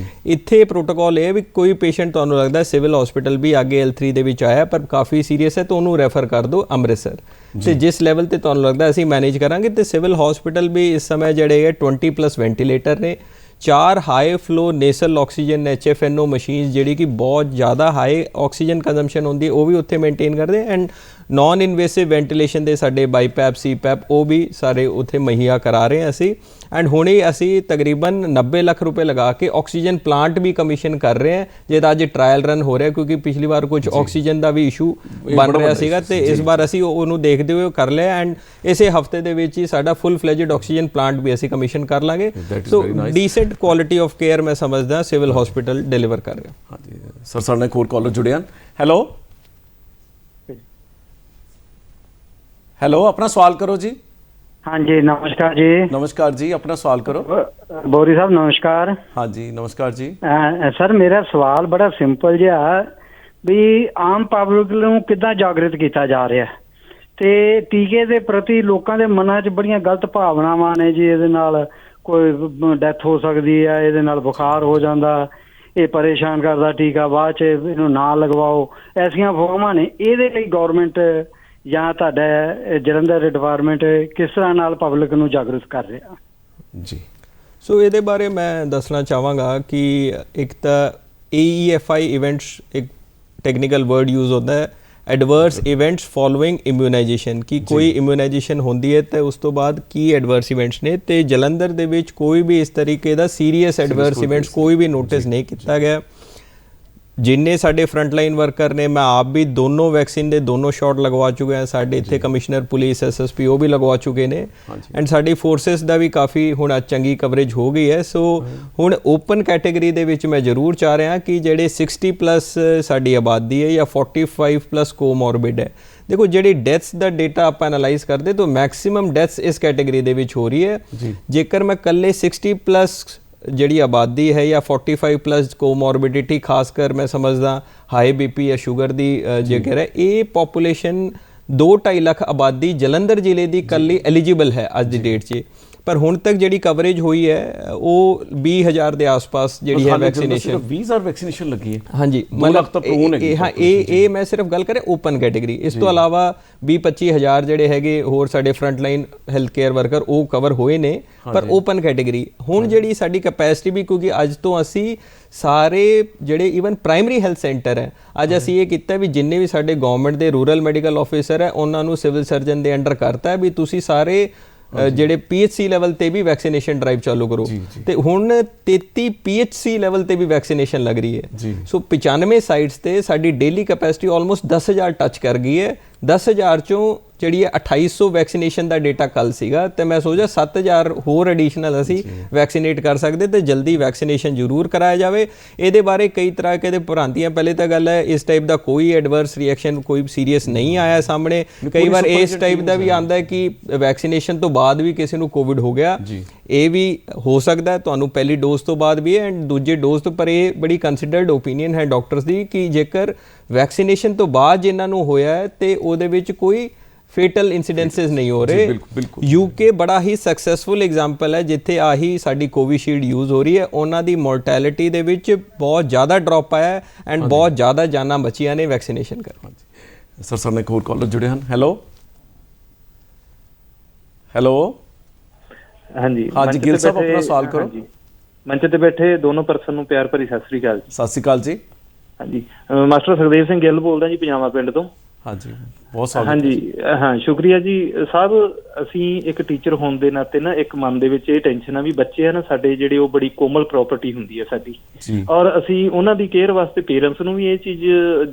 ਇੱਥੇ ਪ੍ਰੋਟੋਕਾਲ ਇਹ ਵੀ ਕੋਈ ਪੇਸ਼ੈਂਟ ਤੁਹਾਨੂੰ ਲੱਗਦਾ ਸਿਵਲ ਹਸਪੀਟਲ ਵੀ ਅੱਗੇ L3 ਦੇ ਵਿੱਚ ਆਇਆ ਪਰ ਕਾਫੀ ਸੀਰੀਅਸ ਹੈ ਤਾਂ ਉਹਨੂੰ ਰੈਫਰ ਕਰ ਦਿਓ ਅੰਮ੍ਰਿਤਸਰ, ਤੇ ਜਿਸ ਲੈਵਲ ਤੇ ਤੁਹਾਨੂੰ ਲੱਗਦਾ ਅਸੀਂ ਮੈਨੇਜ ਕਰਾਂਗੇ। ਤੇ ਸਿਵਲ ਹਸਪੀਟਲ ਵੀ ਇਸ ਸਮੇਂ ਜਿਹੜੇ ਹੈ 20+ ਵੈਂਟੀਲੇਟਰ ਨੇ, 4 high flow nasal oxygen HFNO machines ਜਿਹੜੀ ਕਿ ਬਹੁਤ ਜ਼ਿਆਦਾ ਹਾਈ ਆਕਸੀਜਨ ਕੰਜ਼ੰਪਸ਼ਨ ਹੁੰਦੀ ਹੈ ਉਹ ਵੀ ਉੱਥੇ ਮੇਨਟੇਨ ਕਰਦੇ, ਐਂਡ ਨॉन ਇਨਵੇਸਿਵ ਵੈਂਟੀਲੇਸ਼ਨ ਦੇ ਸਾਡੇ ਬਾਈਪੈਪ CPAP ਉਹ ਵੀ ਸਾਰੇ ਉੱਥੇ ਮੁਹੱਈਆ ਕਰਾ ਰਹੇ ਹਾਂ ਅਸੀਂ। ਐਂਡ ਹੁਣੇ ਅਸੀਂ ਤਕਰੀਬਨ 90 ਲੱਖ ਰੁਪਏ ਲਗਾ ਕੇ ਆਕਸੀਜਨ ਪਲਾਂਟ ਵੀ ਕਮਿਸ਼ਨ ਕਰ ਰਹੇ ਹਾਂ, ਜਿਹਦਾ ਅੱਜ ਟਰਾਇਲ ਰਨ ਹੋ ਰਿਹਾ ਕਿਉਂਕਿ ਪਿਛਲੀ ਵਾਰ ਕੁਝ ਆਕਸੀਜਨ ਦਾ ਵੀ ਇਸ਼ੂ ਬਣ ਰਿਹਾ ਸੀਗਾ ਤੇ ਇਸ ਵਾਰ ਅਸੀਂ ਉਹਨੂੰ ਦੇਖਦੇ ਹੋਏ ਕਰ ਲਿਆ, ਐਂਡ ਇਸੇ ਹਫਤੇ ਦੇ ਵਿੱਚ ਹੀ ਸਾਡਾ ਫੁੱਲ ਫਲੈਜਡ ਆਕਸੀਜਨ ਪਲਾਂਟ ਵੀ ਅਸੀਂ ਕਮਿਸ਼ਨ ਕਰ ਲਾਂਗੇ। ਸੋ ਡੀਸੈਂਟ ਕੁਆਲਿਟੀ ਆਫ ਕੇਅਰ ਮੈਂ ਸਮਝਦਾ ਸਿਵਲ ਹਸਪੀਟਲ ਡਿਲੀਵਰ ਕਰ ਰਿਹਾ। ਹਾਂਜੀ ਸਰ, ਸਾਡੇ ਨਾਲ ਇੱਕ ਹੋਰ ਕਾਲਰ ਜੁੜੇ ਹਨ। ਹੈਲੋ, ਹੈਲੋ, ਆਪਣਾ ਸਵਾਲ ਕਰੋ ਜੀ। ਹਾਂਜੀ, ਨਮਸਕਾਰ ਜੀ। ਨਮਸਕਾਰ ਜੀ, ਆਪਣਾ ਸਵਾਲ ਕਰੋ। ਬੋਰੀ ਸਾਹਿਬ ਨਮਸਕਾਰ। ਹਾਂਜੀ, ਨਮਸਕਾਰ ਜੀ। ਸਰ, ਮੇਰਾ ਸਵਾਲ ਬੜਾ ਸਿੰਪਲ ਜਿਹਾ ਵੀ ਆਮ ਪਬਲਿਕ ਨੂੰ ਕਿੱਦਾਂ ਜਾਗਰਿਤ ਕੀਤਾ ਜਾ ਰਿਹਾ ਤੇ ਟੀਕੇ ਦੇ ਪ੍ਰਤੀ ਲੋਕਾਂ ਦੇ ਮਨਾਂ 'ਚ ਬੜੀਆਂ ਗਲਤ ਭਾਵਨਾਵਾਂ ਨੇ ਜੀ, ਇਹਦੇ ਨਾਲ ਕੋਈ ਡੈਥ ਹੋ ਸਕਦੀ ਹੈ, ਇਹਦੇ ਨਾਲ ਬੁਖਾਰ ਹੋ ਜਾਂਦਾ, ਇਹ ਪਰੇਸ਼ਾਨ ਕਰਦਾ ਟੀਕਾ, ਬਾਅਦ 'ਚ ਇਹਨੂੰ ਨਾ ਲਗਵਾਓ, ਐਸੀਆਂ ਫੋਮਾਂ ਨੇ। ਇਹਦੇ ਲਈ ਗੌਰਮੈਂਟ ਜਾਂ ਤੁਹਾਡਾ ਜਲੰਧਰ ਡਿਪਾਰਟਮੈਂਟ ਕਿਸ ਤਰ੍ਹਾਂ ਨਾਲ ਪਬਲਿਕ ਨੂੰ ਜਾਗਰੂਕ ਕਰ ਰਿਹਾ ਜੀ? ਸੋ ਇਹਦੇ ਬਾਰੇ ਮੈਂ ਦੱਸਣਾ ਚਾਹਾਂਗਾ ਕਿ ਇੱਕ ਤਾਂ AEFI ਇਵੈਂਟਸ ਇੱਕ ਟੈਕਨੀਕਲ ਵਰਡ ਯੂਜ਼ ਹੁੰਦਾ ਹੈ, ਐਡਵਰਸ ਇਵੈਂਟਸ ਫੋਲੋਇੰਗ ਇਮਿਊਨਾਈਜੇਸ਼ਨ ਕਿ ਕੋਈ ਇਮਿਊਨਾਈਜੇਸ਼ਨ ਹੁੰਦੀ ਹੈ ਤੇ ਉਸ ਤੋਂ ਬਾਅਦ ਕੀ ਐਡਵਰਸ ਇਵੈਂਟਸ ਨੇ, ਤੇ ਜਲੰਧਰ ਦੇ ਵਿੱਚ ਕੋਈ ਵੀ ਇਸ ਤਰੀਕੇ ਦਾ ਸੀਰੀਅਸ ਐਡਵਰਸ ਇਵੈਂਟਸ ਕੋਈ ਵੀ ਨੋਟਿਸ ਨਹੀਂ ਕੀਤਾ ਗਿਆ। ਜਿੰਨੇ ਸਾਡੇ ਫਰੰਟਲਾਈਨ ਵਰਕਰ ਨੇ, ਮੈਂ ਆਪ ਵੀ ਦੋਨੋਂ ਵੈਕਸੀਨ ਦੇ ਦੋਨੋਂ ਸ਼ਾਟ ਲਗਵਾ ਚੁੱਕੇ ਹਾਂ, ਸਾਡੇ ਇੱਥੇ ਕਮਿਸ਼ਨਰ ਪੁਲਿਸ SSP ਉਹ ਵੀ ਲਗਵਾ ਚੁੱਕੇ ਨੇ, ਐਂਡ ਸਾਡੀ ਫੋਰਸਿਸ ਦਾ ਵੀ ਕਾਫੀ ਹੁਣ ਚੰਗੀ ਕਵਰੇਜ ਹੋ ਗਈ ਹੈ। ਸੋ ਹੁਣ ਓਪਨ ਕੈਟੇਗਰੀ ਦੇ ਵਿੱਚ ਮੈਂ ਜ਼ਰੂਰ ਚਾਹ ਰਿਹਾ ਕਿ ਜਿਹੜੇ 60+ ਸਾਡੀ ਆਬਾਦੀ ਹੈ ਜਾਂ 45+ ਕੋਮੋਰਬਿਡ ਹੈ, ਦੇਖੋ ਜਿਹੜੀ ਡੈਥਸ ਦਾ ਡੇਟਾ ਆਪਾਂ ਐਨਾਲਾਈਜ਼ ਕਰਦੇ ਤਾਂ ਮੈਕਸਿਮਮ ਡੈਥਸ ਇਸ ਕੈਟੇਗਰੀ ਦੇ ਵਿੱਚ ਹੋ ਰਹੀ ਹੈ। ਜੇਕਰ ਮੈਂ ਇਕੱਲੇ 60+ ਜਿਹੜੀ ਆਬਾਦੀ ਹੈ ਜਾਂ 45+ ਕੋਮੋਰਬਿਡਿਟੀ, ਖਾਸ ਕਰ ਮੈਂ ਸਮਝਦਾ ਹਾਈ BP ਜਾਂ ਸ਼ੂਗਰ ਦੀ ਜੇਕਰ ਹੈ, ਇਹ ਪੋਪੂਲੇਸ਼ਨ 2-2.5 ਲੱਖ ਆਬਾਦੀ ਜਲੰਧਰ ਜ਼ਿਲ੍ਹੇ ਦੀ ਇਕੱਲੀ ਐਲੀਜੀਬਲ ਹੈ ਅੱਜ ਦੀ ਡੇਟ 'ਚ। ਪਰ ਹੁਣ ਤੱਕ ਜਿਹੜੀ ਕਵਰੇਜ ਹੋਈ ਹੈ ਉਹ 20,000 ਦੇ ਆਸ-ਪਾਸ ਜਿਹੜੀ ਹੈ ਵੈਕਸੀਨੇਸ਼ਨ। 20,000 ਵੈਕਸੀਨੇਸ਼ਨ ਲੱਗੀ ਹੈ। ਹਾਂਜੀ, ਮਤਲਬ ਇਹ ਮੈਂ ਸਿਰਫ ਗੱਲ ਕਰਾਂ ਓਪਨ ਕੈਟੇਗਰੀ। ਇਸ ਤੋਂ ਇਲਾਵਾ 20-25,000 ਜਿਹੜੇ ਹੈਗੇ ਹੋਰ ਸਾਡੇ ਫਰੰਟਲਾਈਨ ਹੈਲਥ ਕੇਅਰ ਵਰਕਰ ਉਹ ਕਵਰ ਹੋਏ ਨੇ, ਪਰ ਓਪਨ ਕੈਟੇਗਰੀ। ਹੁਣ ਜਿਹੜੀ ਸਾਡੀ ਕੈਪੈਸਿਟੀ ਵੀ, ਕਿਉਂਕਿ ਅੱਜ ਤੋਂ ਅਸੀਂ ਸਾਰੇ ਜਿਹੜੇ ਈਵਨ ਪ੍ਰਾਇਮਰੀ ਹੈਲਥ ਸੈਂਟਰ ਹੈ, ਅੱਜ ਅਸੀਂ ਇਹ ਕੀਤਾ ਵੀ ਜਿੰਨੇ ਵੀ ਸਾਡੇ ਗਵਰਨਮੈਂਟ ਦੇ ਰੂਰਲ ਮੈਡੀਕਲ ਆਫਿਸਰ ਹੈ ਉਹਨਾਂ ਨੂੰ ਸਿਵਲ ਸਰਜਨ ਦੇ ਅੰਡਰ ਕਰਤਾ ਵੀ ਤੁਸੀਂ ਸਾਰੇ ਜਿਹੜੇ PHC ਲੈਵਲ ਤੇ ਵੀ ਵੈਕਸੀਨੇਸ਼ਨ ਡਰਾਈਵ ਚਾਲੂ ਕਰੋ, ਤੇ ਹੁਣ 33 PHC ਲੈਵਲ ਤੇ ਵੀ ਵੈਕਸੀਨੇਸ਼ਨ ਲੱਗ ਰਹੀ ਹੈ। ਸੋ 95 ਸਾਈਟਸ ਤੇ ਸਾਡੀ ਡੇਲੀ ਕੈਪੈਸਿਟੀ ਆਲਮੋਸਟ 10,000 ਟੱਚ ਕਰ ਗਈ ਹੈ। 10,000 ਚੋਂ ਜਿਹੜੀ ਹੈ 2800 ਵੈਕਸੀਨੇਸ਼ਨ ਦਾ ਡੇਟਾ ਕੱਲ ਸੀਗਾ, ਤੇ ਮੈਂ ਸੋਚਿਆ 7,000 ਹੋਰ ਐਡੀਸ਼ਨਲ ਅਸੀਂ ਵੈਕਸੀਨੇਟ ਕਰ ਸਕਦੇ, ਤੇ ਜਲਦੀ ਵੈਕਸੀਨੇਸ਼ਨ ਜ਼ਰੂਰ ਕਰਾਇਆ ਜਾਵੇ। ਇਹਦੇ ਬਾਰੇ ਕਈ ਤਰ੍ਹਾਂ ਦੇ ਭ੍ਰਾਂਤੀਆਂ, ਪਹਿਲੇ ਤਾਂ ਗੱਲ ਹੈ ਇਸ ਟਾਈਪ ਦਾ ਕੋਈ ਐਡਵਰਸ ਰਿਐਕਸ਼ਨ ਕੋਈ ਸੀਰੀਅਸ ਨਹੀਂ ਆਇਆ ਸਾਹਮਣੇ। ਕਈ ਵਾਰ ਇਸ ਟਾਈਪ ਦਾ ਵੀ ਆਉਂਦਾ ਹੈ ਕਿ ਵੈਕਸੀਨੇਸ਼ਨ ਤੋਂ ਬਾਅਦ ਵੀ ਕਿਸੇ ਨੂੰ ਕੋਵਿਡ ਹੋ ਗਿਆ, ਇਹ ਵੀ ਹੋ ਸਕਦਾ ਤੁਹਾਨੂੰ ਪਹਿਲੀ ਡੋਜ਼ ਤੋਂ ਬਾਅਦ ਵੀ ਹੈ ਐਂਡ ਦੂਜੇ ਡੋਜ਼ ਤੋਂ। ਪਰ ਇਹ ਬੜੀ ਕੰਸੀਡਰਡ ਓਪੀਨੀਅਨ ਹੈ ਡਾਕਟਰਸ ਦੀ ਕਿ ਜੇਕਰ ਵੈਕਸੀਨੇਸ਼ਨ ਤੋਂ ਬਾਅਦ ਜਿਨ੍ਹਾਂ ਨੂੰ ਹੋਇਆ ਹੈ ਤੇ ਉਹਦੇ ਵਿੱਚ ਕੋਈ ਫੇਟਲ ਇਨਸੀਡੈਂਸਿਸ ਨਹੀਂ ਹੋ ਰਹੇ। UK ਬੜਾ ਹੀ ਸਕਸੈਸਫੁਲ ਐਗਜ਼ਾਮਪਲ ਹੈ ਜਿੱਥੇ ਆਹੀ ਸਾਡੀ ਕੋਵਿਸ਼ੀਲਡ ਯੂਜ਼ ਹੋ ਰਹੀ ਹੈ, ਉਹਨਾਂ ਦੀ ਮੋਰਟੈਲਿਟੀ ਦੇ ਵਿੱਚ ਬਹੁਤ ਜ਼ਿਆਦਾ ਡ੍ਰੌਪ ਆਇਆ ਐਂਡ ਬਹੁਤ ਜ਼ਿਆਦਾ ਜਾਨਾਂ ਬਚੀਆਂ ਨੇ ਵੈਕਸੀਨੇਸ਼ਨ ਕਰਕੇ। ਸਰ ਸਾਡੇ ਇੱਕ ਹੋਰ ਕਾਲਰ ਜੁੜੇ ਹਨ। ਹੈਲੋ ਹਾਂਜੀ ਗਿੱਲ ਸਾਹਿਬ ਆਪਣਾ ਸਵਾਲ ਕਰੋ। ਮੰਚ ਤੇ ਬੈਠੇ ਦੋਨੋਂ ਪਰਸਨ ਨੂੰ ਪਿਆਰ ਭਰੀ ਸਤਿ ਸ੍ਰੀ ਅਕਾਲ ਜੀ। ਸਤਿ ਸ੍ਰੀ ਅਕਾਲ ਜੀ। ਹਾਂਜੀ, ਮਾਸਟਰ ਸੁਖਦੇਵ ਸਿੰਘ ਗਿੱਲ ਬੋਲਦਾ ਜੀ, ਪਜਾਮਾ ਪਿੰਡ ਤੋਂ। ਹਾਂਜੀ, ਬਹੁਤ ਸਵਾਗਤ। ਹਾਂਜੀ ਹਾਂ, ਸ਼ੁਕਰੀਆ ਜੀ ਸਾਹਿਬ। ਅਸੀਂ ਇੱਕ ਟੀਚਰ ਹੋਣ ਦੇ ਨਾਤੇ ਨਾ ਇੱਕ ਮਨ ਦੇ ਵਿੱਚ ਇਹ ਟੈਨਸ਼ਨ ਆ ਵੀ ਬੱਚੇ ਆ ਨਾ ਸਾਡੇ ਜਿਹੜੇ ਉਹ ਬੜੀ ਕੋਮਲ ਪ੍ਰੋਪਰਟੀ ਹੁੰਦੀ ਹੈ ਸਾਡੀ, ਔਰ ਅਸੀਂ ਉਹਨਾਂ ਦੀ ਕੇਅਰ ਵਾਸਤੇ ਪੇਰੈਂਟਸ ਨੂੰ ਵੀ ਇਹ ਚੀਜ਼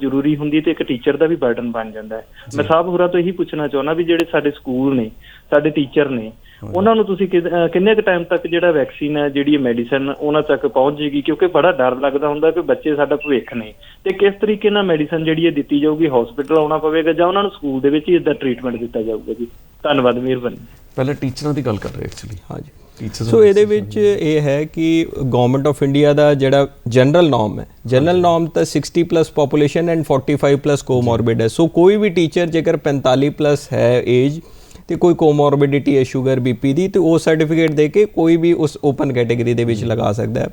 ਜ਼ਰੂਰੀ ਹੁੰਦੀ ਹੈ ਤੇ ਇੱਕ ਟੀਚਰ ਦਾ ਵੀ ਬਰਡਨ ਬਣ ਜਾਂਦਾ ਹੈ। ਮੈਂ ਸਾਹਿਬ ਹੋਰਾਂ ਤੋਂ ਇਹੀ ਪੁੱਛਣਾ ਚਾਹੁੰਦਾ ਵੀ ਜਿਹੜੇ ਸਾਡੇ ਸਕੂਲ ਨੇ, ਸਾਡੇ ਟੀਚਰ ਨੇ, ਉਹਨਾਂ ਨੂੰ ਤੁਸੀਂ ਕਿੰਨੇ ਕੁ ਟਾਈਮ ਤੱਕ ਜਿਹੜਾ ਵੈਕਸੀਨ ਹੈ, ਜਿਹੜੀ ਮੈਡੀਸਨ ਉਹਨਾਂ ਤੱਕ ਪਹੁੰਚ ਜਾਏਗੀ? ਕਿਉਂਕਿ ਬੜਾ ਡਰ ਲੱਗਦਾ ਹੁੰਦਾ ਕਿ ਬੱਚੇ ਸਾਡਾ ਭਵਿੱਖ ਨੇ, ਤੇ ਕਿਸ ਤਰੀਕੇ ਨਾਲ ਮੈਡੀਸਨ ਜਿਹੜੀ ਹੈ ਦਿੱਤੀ ਜਾਊਗੀ? ਹਸਪੀਟਲ ਆਉਣਾ ਪਵੇਗਾ ਜਾਂ ਉਹਨਾਂ ਨੂੰ ਸਕੂਲ ਦੇ ਵਿੱਚ ਹੀ ਇਦਾਂ ਟ੍ਰੀਟਮੈਂਟ ਦਿੱਤਾ ਜਾਊਗਾ ਜੀ? ਧੰਨਵਾਦ, ਮਿਹਰਬਾਨੀ। ਪਹਿਲਾਂ ਟੀਚਰਾਂ ਦੀ ਗੱਲ ਕਰ ਰਹੇ ਐਕਚੁਅਲੀ। ਹਾਂਜੀ, ਸੋ ਇਹਦੇ ਵਿੱਚ ਇਹ ਹੈ ਕਿ ਗਵਰਨਮੈਂਟ ਆਫ ਇੰਡੀਆ ਦਾ ਜਿਹੜਾ ਜਨਰਲ ਨੋਰਮ ਹੈ, ਜਨਰਲ ਨੋਰਮ ਤਾਂ 60+ ਪੋਪੂਲੇਸ਼ਨ ਐਂਡ 45+ ਕੋਮੋਰਬਿਡ ਹੈ। ਸੋ ਕੋਈ ਵੀ ਟੀਚਰ ਜੇਕਰ 45+ ਹੈ ਏਜ ਤੇ ਕੋਈ ਕੋਮੋਰਬਿਡਿਟੀ ਹੈ ਸ਼ੂਗਰ BP ਦੀ, ਤੇ ਉਹ ਸਰਟੀਫਿਕੇਟ ਦੇ ਕੇ ਕੋਈ ਵੀ ਉਸ ਓਪਨ ਕੈਟੇਗਰੀ ਦੇ ਵਿੱਚ ਲਗਾ ਸਕਦਾ ਹੈ।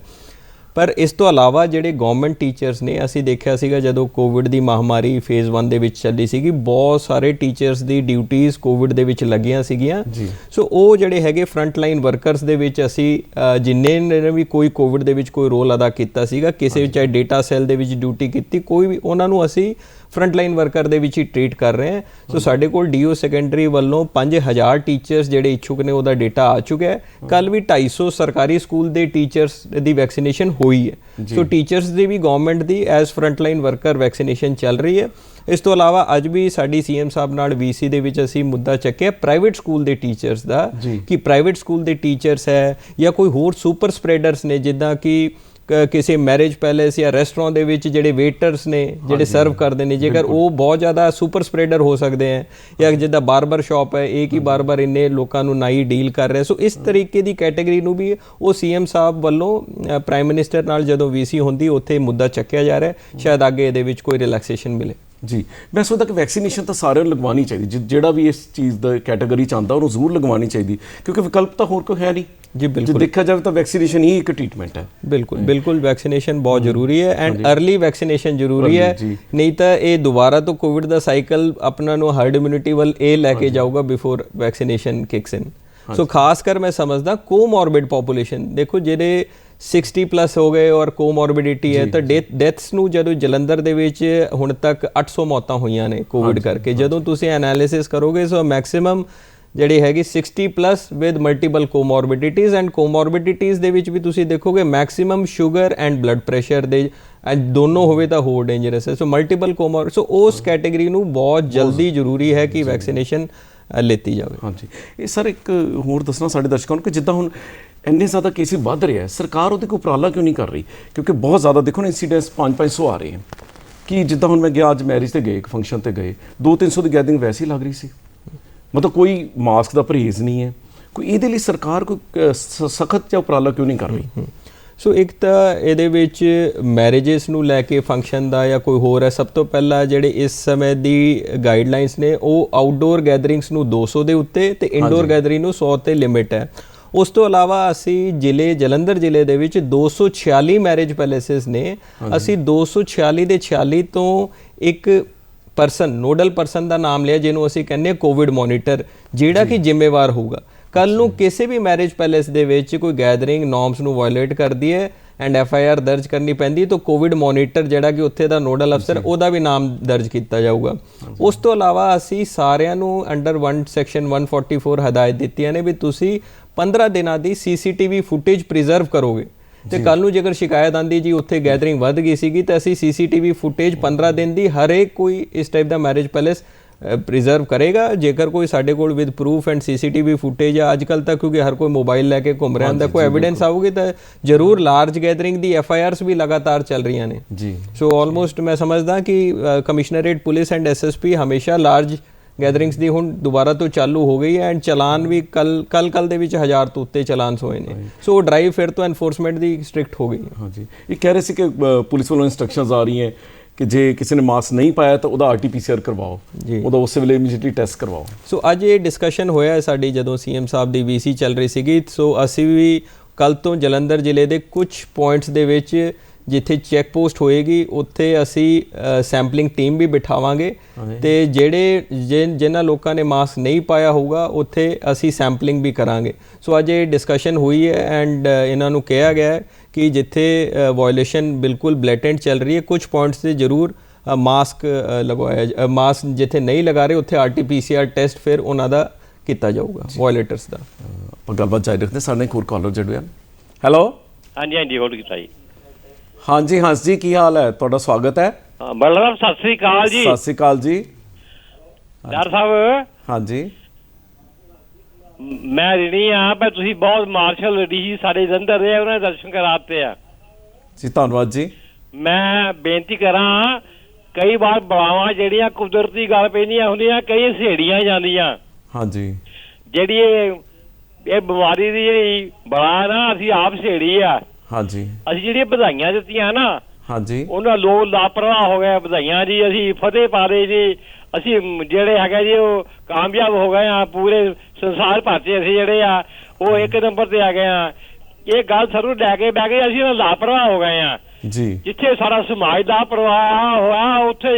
ਪਰ ਇਸ ਤੋਂ ਇਲਾਵਾ ਜਿਹੜੇ ਗਵਰਨਮੈਂਟ ਟੀਚਰਸ ਨੇ, ਅਸੀਂ ਦੇਖਿਆ ਸੀਗਾ ਜਦੋਂ ਕੋਵਿਡ ਦੀ ਮਹਾਮਾਰੀ ਫੇਜ਼ 1 ਦੇ ਵਿੱਚ ਚੱਲੀ ਸੀਗੀ, ਬਹੁਤ ਸਾਰੇ ਟੀਚਰਸ ਦੀ ਡਿਊਟੀਜ਼ ਕੋਵਿਡ ਦੇ ਵਿੱਚ ਲੱਗੀਆਂ ਸੀਗੀਆਂ। ਸੋ ਉਹ ਜਿਹੜੇ ਹੈਗੇ ਫਰੰਟ ਲਾਈਨ ਵਰਕਰਸ ਦੇ ਵਿੱਚ ਅਸੀਂ ਜਿੰਨੇ ਨੇ ਵੀ ਕੋਈ ਕੋਵਿਡ ਦੇ ਵਿੱਚ ਕੋਈ ਰੋਲ ਅਦਾ ਕੀਤਾ ਸੀਗਾ, ਕਿਸੇ ਵੀ ਚਾਹੇ ਡੇਟਾ ਸੈੱਲ ਦੇ ਵਿੱਚ ਡਿਊਟੀ ਕੀਤੀ, ਕੋਈ ਵੀ, ਉਹਨਾਂ ਨੂੰ ਅਸੀਂ ਫਰੰਟ ਲਾਈਨ ਵਰਕਰ ਦੇ ਵਿੱਚ ਹੀ ਟ੍ਰੀਟ ਕਰ ਰਹੇ ਹਾਂ। ਸੋ ਸਾਡੇ ਕੋਲ DO ਸੈਕੰਡਰੀ ਵੱਲੋਂ 5,000 ਟੀਚਰਸ ਜਿਹੜੇ ਇੱਛੁਕ ਨੇ ਉਹਦਾ ਡੇਟਾ ਆ ਚੁੱਕਿਆ ਹੈ। ਕੱਲ ਵੀ 250 ਸਰਕਾਰੀ ਸਕੂਲ ਦੇ ਟੀਚਰਸ ਦੀ ਵੈਕਸੀਨੇਸ਼ਨ ਹੋਈ ਹੈ। ਸੋ ਟੀਚਰਸ ਦੀ ਵੀ ਗਵਰਨਮੈਂਟ ਦੀ as front line worker vaccination ਚੱਲ ਰਹੀ ਹੈ। ਇਸ ਤੋਂ ਇਲਾਵਾ ਅੱਜ ਵੀ ਸਾਡੀ CM ਸਾਹਿਬ ਨਾਲ VC ਦੇ ਵਿੱਚ ਅਸੀਂ ਮੁੱਦਾ ਚੱਕਿਆ ਪ੍ਰਾਈਵੇਟ ਸਕੂਲ ਦੇ ਟੀਚਰਸ ਦਾ, ਕਿ ਪ੍ਰਾਈਵੇਟ ਸਕੂਲ ਦੇ ਟੀਚਰਸ ਹੈ ਜਾਂ ਕੋਈ ਹੋਰ ਸੁਪਰ ਸਪਰੈਡਰਸ ਨੇ, ਜਿੱਦਾਂ ਕਿ ਕਿਸੇ ਮੈਰਿਜ ਪੈਲੇਸ ਜਾਂ ਰੈਸਟੋਰੈਂਟ ਦੇ ਵਿੱਚ ਜਿਹੜੇ ਵੇਟਰਸ ਨੇ ਜਿਹੜੇ ਸਰਵ ਕਰਦੇ ਨੇ, ਜੇਕਰ ਉਹ ਬਹੁਤ ਜ਼ਿਆਦਾ ਸੁਪਰ ਸਪਰੈਡਰ ਹੋ ਸਕਦੇ ਹੈ, ਜਾਂ ਜਿੱਦਾਂ ਬਾਰਬਰ ਸ਼ਾਪ ਹੈ, ਇੱਕ ਹੀ ਬਾਰਬਰ ਇੰਨੇ ਲੋਕਾਂ ਨੂੰ ਨਾਈ ਡੀਲ ਕਰ ਰਿਹਾ। ਸੋ ਇਸ ਤਰੀਕੇ ਦੀ ਕੈਟੇਗਰੀ ਨੂੰ ਵੀ ਉਹ CM ਸਾਹਿਬ ਵੱਲੋਂ ਪ੍ਰਾਈਮ ਮਿਨਿਸਟਰ ਨਾਲ ਜਦੋਂ VC ਹੁੰਦੀ ਉੱਥੇ ਮੁੱਦਾ ਚੱਕਿਆ ਜਾ ਰਿਹਾ। ਸ਼ਾਇਦ ਅੱਗੇ ਇਹਦੇ ਵਿੱਚ ਕੋਈ ਰਿਲੈਕਸੇਸ਼ਨ ਮਿਲੇ। ਜੀ, ਮੈਂ ਸੋਚਦਾ ਕਿ ਵੈਕਸੀਨੇਸ਼ਨ ਤਾਂ ਸਾਰਿਆਂ ਨੂੰ ਲਗਵਾਉਣੀ ਚਾਹੀਦੀ, ਜਿਹੜਾ ਵੀ ਇਸ ਚੀਜ਼ ਦਾ ਕੈਟਾਗਰੀ 'ਚ ਆਉਂਦਾ ਉਹਨੂੰ ਜ਼ਰੂਰ ਲਗਵਾਉਣੀ ਚਾਹੀਦੀ, ਕਿਉਂਕਿ ਵਿਕਲਪ ਤਾਂ ਹੋਰ ਕੋਈ ਹੈ ਨਹੀਂ। ਜੀ ਬਿਲਕੁਲ, ਜੇ ਦੇਖਿਆ ਜਾਵੇ ਤਾਂ ਵੈਕਸੀਨੇਸ਼ਨ ਹੀ ਇੱਕ ਟ੍ਰੀਟਮੈਂਟ ਹੈ। ਬਿਲਕੁਲ ਵੈਕਸੀਨੇਸ਼ਨ ਬਹੁਤ ਜ਼ਰੂਰੀ ਹੈ ਐਂਡ ਅਰਲੀ ਵੈਕਸੀਨੇਸ਼ਨ ਜ਼ਰੂਰੀ ਹੈ, ਨਹੀਂ ਤਾਂ ਇਹ ਦੁਬਾਰਾ ਤੋਂ ਕੋਵਿਡ ਦਾ ਸਾਈਕਲ ਆਪਣਾ ਨੂੰ ਹਰਡ ਇਮਿਊਨਿਟੀ ਵੱਲ ਇਹ ਲੈ ਕੇ ਜਾਊਗਾ ਬਿਫੋਰ ਵੈਕਸੀਨੇਸ਼ਨ ਕਿਕਸ ਇਨ। ਸੋ ਖਾਸ ਕਰ ਮੈਂ ਸਮਝਦਾ ਕੋਮੋਰਬਿਡ ਪੋਪੂਲੇਸ਼ਨ, ਦੇਖੋ ਜਿਹੜੇ 60 ਪਲੱਸ ਹੋ ਗਏ ਔਰ ਕੋਮੋਰਬਿਡਿਟੀ ਹੈ ਤਾਂ ਡੈਥਸ ਨੂੰ ਜਦੋਂ ਜਲੰਧਰ ਦੇ ਵਿੱਚ ਹੁਣ ਤੱਕ 800 ਮੌਤਾਂ ਹੋਈਆਂ ਨੇ ਕੋਵਿਡ ਕਰਕੇ, ਜਦੋਂ ਤੁਸੀਂ ਐਨਾਲਿਸਿਸ ਕਰੋਗੇ ਸੋ ਮੈਕਸਿਮਮ ਜਿਹੜੀ ਹੈਗੀ 60 ਪਲੱਸ ਵਿਦ ਮਲਟੀਪਲ ਕੋਮੋਰਬਿਡਿਟੀਜ਼, ਐਂਡ ਕੋਮੋਰਬਿਡਿਟੀਜ਼ ਦੇ ਵਿੱਚ ਵੀ ਤੁਸੀਂ ਦੇਖੋਗੇ maximum sugar and blood pressure ਦੇ ਦੋਨੋਂ ਹੋਵੇ ਤਾਂ ਹੋਰ ਡੇਂਜਰਸ ਹੈ। ਸੋ ਮਲਟੀਪਲ ਸੋ ਉਸ ਕੈਟੇਗਰੀ ਨੂੰ ਬਹੁਤ ਜਲਦੀ ਜ਼ਰੂਰੀ ਹੈ ਕਿ ਵੈਕਸੀਨੇਸ਼ਨ ਲਿੱਤੀ ਜਾਵੇ। ਹਾਂਜੀ, ਇਹ ਸਰ ਇੱਕ ਹੋਰ ਦੱਸਣਾ ਸਾਡੇ ਦਰਸ਼ਕਾਂ ਨੂੰ ਕਿ ਜਿੱਦਾਂ ਹੁਣ ਇੰਨੇ ਜ਼ਿਆਦਾ ਕੇਸਿਸ ਵੱਧ ਰਹੇ ਆ, ਸਰਕਾਰ ਉਹਦੇ ਕੋਈ ਉਪਰਾਲਾ ਕਿਉਂ ਨਹੀਂ ਕਰ ਰਹੀ? ਕਿਉਂਕਿ ਬਹੁਤ ਜ਼ਿਆਦਾ ਦੇਖੋ ਨਾ ਇੰਸੀਡੈਂਸ 500 ਆ ਰਹੇ ਹਨ ਕਿ ਜਿੱਦਾਂ ਹੁਣ ਮੈਂ ਗਿਆ ਅੱਜ ਮੈਰਿਜ ਤੇ ਗਏ, ਇੱਕ ਫੰਕਸ਼ਨ ਤੇ ਗਏ, 200-300 ਦੀ ਗੈਦਰਿੰਗ ਵੈਸੇ ਹੀ ਲੱਗ ਰਹੀ ਸੀ, ਮਤਲਬ ਕੋਈ ਮਾਸਕ ਦਾ ਪਰਹੇਜ਼ ਨਹੀਂ ਹੈ, ਕੋਈ ਇਹਦੇ ਲਈ ਸਰਕਾਰ ਕੋਈ ਸਖਤ ਜਿਹਾ ਉਪਰਾਲਾ ਕਿਉਂ ਨਹੀਂ ਕਰ ਰਹੀ? ਸੋ ਇੱਕ ਤਾਂ ਇਹਦੇ ਵਿੱਚ ਮੈਰਿਜਸ ਨੂੰ ਲੈ ਕੇ ਫੰਕਸ਼ਨ ਦਾ ਜਾਂ ਕੋਈ ਹੋਰ ਹੈ, ਸਭ ਤੋਂ ਪਹਿਲਾਂ ਜਿਹੜੇ ਇਸ ਸਮੇਂ ਦੀ ਗਾਈਡਲਾਈਨਸ ਨੇ ਉਹ ਆਊਟਡੋਰ ਗੈਦਰਿੰਗਸ ਨੂੰ 200 ਦੇ ਉੱਤੇ ਤੇ ਇਨਡੋਰ ਗੈਦਰਿੰਗ ਨੂੰ 100 ਤੇ ਲਿਮਿਟ ਹੈ। ਉਸ ਤੋਂ ਇਲਾਵਾ ਅਸੀਂ ਜਲੰਧਰ ਜ਼ਿਲ੍ਹੇ ਦੇ ਵਿੱਚ 246 ਮੈਰਿਜ ਪੈਲੇਸਿਸ ਨੇ, ਅਸੀਂ 246 ਦੇ 46 ਤੋਂ ਇੱਕ ਨੋਡਲ ਪਰਸਨ ਦਾ ਨਾਮ ਲਿਆ ਜਿਹਨੂੰ ਅਸੀਂ ਕਹਿੰਦੇ ਹਾਂ ਕੋਵਿਡ ਮੋਨੀਟਰ, ਜਿਹੜਾ ਕਿ ਜ਼ਿੰਮੇਵਾਰ ਹੋਊਗਾ। ਕੱਲ ਨੂੰ ਕਿਸੇ ਵੀ ਮੈਰਿਜ ਪੈਲੇਸ ਦੇ ਵਿੱਚ ਕੋਈ ਗੈਦਰਿੰਗ ਨੋਰਮਸ ਨੂੰ ਵਾਇਓਲੇਟ ਕਰਦੀ ਹੈ ਐਂਡ FIR ਦਰਜ ਕਰਨੀ ਪੈਂਦੀ ਤਾਂ ਕੋਵਿਡ ਮੋਨੀਟਰ ਜਿਹੜਾ ਕਿ ਉੱਥੇ ਦਾ ਨੋਡਲ ਅਫਸਰ ਉਹਦਾ ਵੀ ਨਾਮ ਦਰਜ ਕੀਤਾ ਜਾਊਗਾ। ਉਸ ਤੋਂ ਇਲਾਵਾ ਅਸੀਂ ਸਾਰਿਆਂ ਨੂੰ ਅੰਡਰ ਸੈਕਸ਼ਨ 144 ਹਦਾਇਤ ਦਿੱਤੀਆਂ ਨੇ ਵੀ ਤੁਸੀਂ 15 ਦਿਨਾਂ ਦੀ CCTV ਫੁਟੇਜ ਪ੍ਰੀਜ਼ਰਵ ਕਰੋਗੇ ਤੇ ਕੱਲ ਨੂੰ ਜੇਕਰ ਸ਼ਿਕਾਇਤ ਆਂਦੀ ਜੀ ਉੱਥੇ ਗੈਦਰਿੰਗ ਵੱਧ ਗਈ ਸੀਗੀ ਤਾਂ ਅਸੀਂ CCTV ਫੁਟੇਜ 15 ਦਿਨ ਦੀ ਹਰੇਕ ਕੋਈ ਇਸ ਟਾਈਪ ਦਾ ਮੈਰਿਜ ਪੈਲੇਸ ਪ੍ਰੀਜ਼ਰਵ ਕਰੇਗਾ। ਜੇਕਰ ਕੋਈ ਸਾਡੇ ਕੋਲ with proof and CCTV footage ਆ, ਅੱਜ ਕੱਲ੍ਹ ਤਾਂ ਕਿਉਂਕਿ ਹਰ ਕੋਈ ਮੋਬਾਈਲ ਲੈ ਕੇ ਘੁੰਮ ਰਿਹਾ ਹੁੰਦਾ, ਕੋਈ ਐਵੀਡੈਂਸ ਆਊਗੀ ਤਾਂ ਜ਼ਰੂਰ ਲਾਰਜ ਗੈਦਰਿੰਗ ਦੀ FIRs ਵੀ ਲਗਾਤਾਰ ਚੱਲ ਰਹੀਆਂ ਨੇ ਜੀ। ਸੋ ਆਲਮੋਸਟ ਮੈਂ ਸਮਝਦਾ ਕਿ ਕਮਿਸ਼ਨਰੇਟ ਪੁਲਿਸ ਐਂਡ SSP ਹਮੇਸ਼ਾ ਲਾਰਜ ਗੈਦਰਿੰਗਸ ਦੀ ਹੁਣ ਦੁਬਾਰਾ ਤੋਂ ਚਾਲੂ ਹੋ ਗਈ ਹੈ ਐਂਡ ਚਲਾਨ ਵੀ ਕੱਲ ਦੇ ਵਿੱਚ 1000 ਤੋਂ ਉੱਤੇ ਚਲਾਨਸ ਹੋਏ ਨੇ। ਸੋ ਡਰਾਈਵ ਫਿਰ ਤੋਂ ਐਨਫੋਰਸਮੈਂਟ ਦੀ ਸਟ੍ਰਿਕਟ ਹੋ ਗਈ ਹੈ। ਹਾਂਜੀ, ਇਹ ਕਹਿ ਰਹੇ ਸੀ ਕਿ ਪੁਲਿਸ ਵੱਲੋਂ ਇੰਸਟਰਕਸ਼ਨਸ ਆ ਰਹੀਆਂ ਕਿ ਜੇ ਕਿਸੇ ਨੇ ਮਾਸਕ ਨਹੀਂ ਪਾਇਆ ਤਾਂ ਉਹਦਾ RT-PCR ਕਰਵਾਓ, ਉਹਦਾ ਉਸੇ ਵੇਲੇ ਇਮੀਡੀਏਟਲੀ ਟੈਸਟ ਕਰਵਾਓ। ਸੋ ਅੱਜ ਇਹ ਡਿਸਕਸ਼ਨ ਹੋਇਆ ਸਾਡੀ ਜਦੋਂ CM ਸਾਹਿਬ ਦੀ VC ਚੱਲ ਰਹੀ ਸੀਗੀ। ਸੋ ਅਸੀਂ ਵੀ ਕੱਲ ਤੋਂ ਜਲੰਧਰ ਜ਼ਿਲ੍ਹੇ ਦੇ ਕੁਝ ਪੁਆਇੰਟਸ ਦੇ ਵਿੱਚ ਜਿੱਥੇ ਚੈੱਕ ਪੋਸਟ ਹੋਏਗੀ ਉੱਥੇ ਅਸੀਂ ਸੈਂਪਲਿੰਗ ਟੀਮ ਵੀ ਬਿਠਾਵਾਂਗੇ ਤੇ ਜਿਨ੍ਹਾਂ ਲੋਕਾਂ ਨੇ ਮਾਸਕ ਨਹੀਂ ਪਾਇਆ ਹੋਊਗਾ ਉੱਥੇ ਅਸੀਂ ਸੈਂਪਲਿੰਗ ਵੀ ਕਰਾਂਗੇ। ਸੋ ਅੱਜ ਇਹ ਡਿਸਕਸ਼ਨ ਹੋਈ ਹੈ ਐਂਡ ਇਹਨਾਂ ਨੂੰ ਕਿਹਾ ਗਿਆ ਹੈ ਕਿ ਜਿੱਥੇ ਵਾਇਓਲੇਸ਼ਨ ਬਿਲਕੁਲ ਬਲੈਟੈਂਟ ਚੱਲ ਰਹੀ ਹੈ ਕੁਝ ਪੁਆਇੰਟਸ ਤੇ ਜ਼ਰੂਰ ਮਾਸਕ ਲਗਵਾਇਆ, ਮਾਸਕ ਜਿੱਥੇ ਨਹੀਂ ਲਗਾ ਰਹੇ ਉੱਥੇ RT-PCR ਟੈਸਟ ਫਿਰ ਉਹਨਾਂ ਦਾ ਕੀਤਾ ਜਾਊਗਾ ਵਾਇਓਲੇਟਰਸ ਦਾ। ਆਪਾਂ ਗੱਲਬਾਤ ਜਾਰੀ ਰੱਖਦੇ, ਸਾਡੇ ਇੱਕ ਹੋਰ ਕਾਲਰ ਜੁੜਿਆ। ਹੈਲੋ, ਹਾਂਜੀ ਹੋਲਡ ਕੀਤਾ ਜੀ। ਹਾਂਜੀ ਹੰਸ ਜੀ, ਕੀ ਹਾਲ ਹੈ? ਤੁਹਾਡਾ ਸਵਾਗਤ ਹੈ। ਬਲਰਾਮ ਸਤਿ ਸ੍ਰੀ ਅਕਾਲ ਜੀ। ਸਤਿ ਸ੍ਰੀ ਅਕਾਲ ਜੀ। ਡਾਕਟਰ ਸਾਹਿਬ, ਹਾਂਜੀ ਮੈਂ ਰਿਣੀ ਆ ਪਰ ਤੁਸੀਂ ਬਹੁਤ ਮਾਰਸ਼ਲ ਡੀ ਸਾਡੇ ਜਲੰਧਰ ਦੇ ਉਹਨਾਂ ਦੇ ਦਰਸ਼ਨ ਕਰਾਤੇ ਆ ਜੀ, ਧੰਨਵਾਦ ਜੀ। ਮੈਂ ਬੇਨਤੀ ਕਰਾਂ, ਕਈ ਵਾਰ ਬਲਾਵਾਂ ਜਿਹੜੀਆਂ ਕੁਦਰਤੀ ਗੱਲ ਪੈਂਦੀਆਂ ਹੁੰਦੀਆਂ, ਕਈ ਸਹੇੜੀਆਂ ਜਾਂਦੀਆਂ। ਹਾਂਜੀ, ਜਿਹੜੀ ਇਹ ਬਿਮਾਰੀ ਦੀ ਜਿਹੜੀ ਬਲਾ ਨਾ ਅਸੀਂ ਆਪ ਸਹੇੜੀ ਆ। ਹਾਂਜੀ, ਅਸੀਂ ਜਿਹੜੀਆਂ ਵਧਾਈਆਂ ਦਿੱਤੀਆਂ ਨਾ, ਹਾਂਜੀ, ਉਹਨਾਂ ਲੋਕ ਲਾਪਰਵਾਹ ਹੋ ਗਏ। ਵਧਾਈਆਂ ਜੀ, ਅਸੀਂ ਫਤਿਹ ਪਾ ਰਹੇ ਜੀ, ਅਸੀਂ ਜਿਹੜੇ ਹੈਗੇ ਜੀ ਉਹ ਕਾਮਯਾਬ ਹੋ ਗਏ ਆ, ਪੂਰੇ ਸੰਸਾਰ ਭਰ 'ਚ ਅਸੀਂ ਜਿਹੜੇ ਆ ਉਹ 1 ਨੰਬਰ ਤੇ ਆ ਗਏ ਆ। ਇਹ ਗੱਲ ਸਾਨੂੰ ਲੈ ਕੇ ਬਹਿ ਗਏ, ਅਸੀਂ ਲਾਪਰਵਾਹ ਹੋ ਗਏ ਆ ਜੀ। ਜਿੱਥੇ ਸਾਡਾ ਸਮਾਜ ਦਾ ਪ੍ਰਵਾਹ ਹੋਇਆ ਉੱਥੇ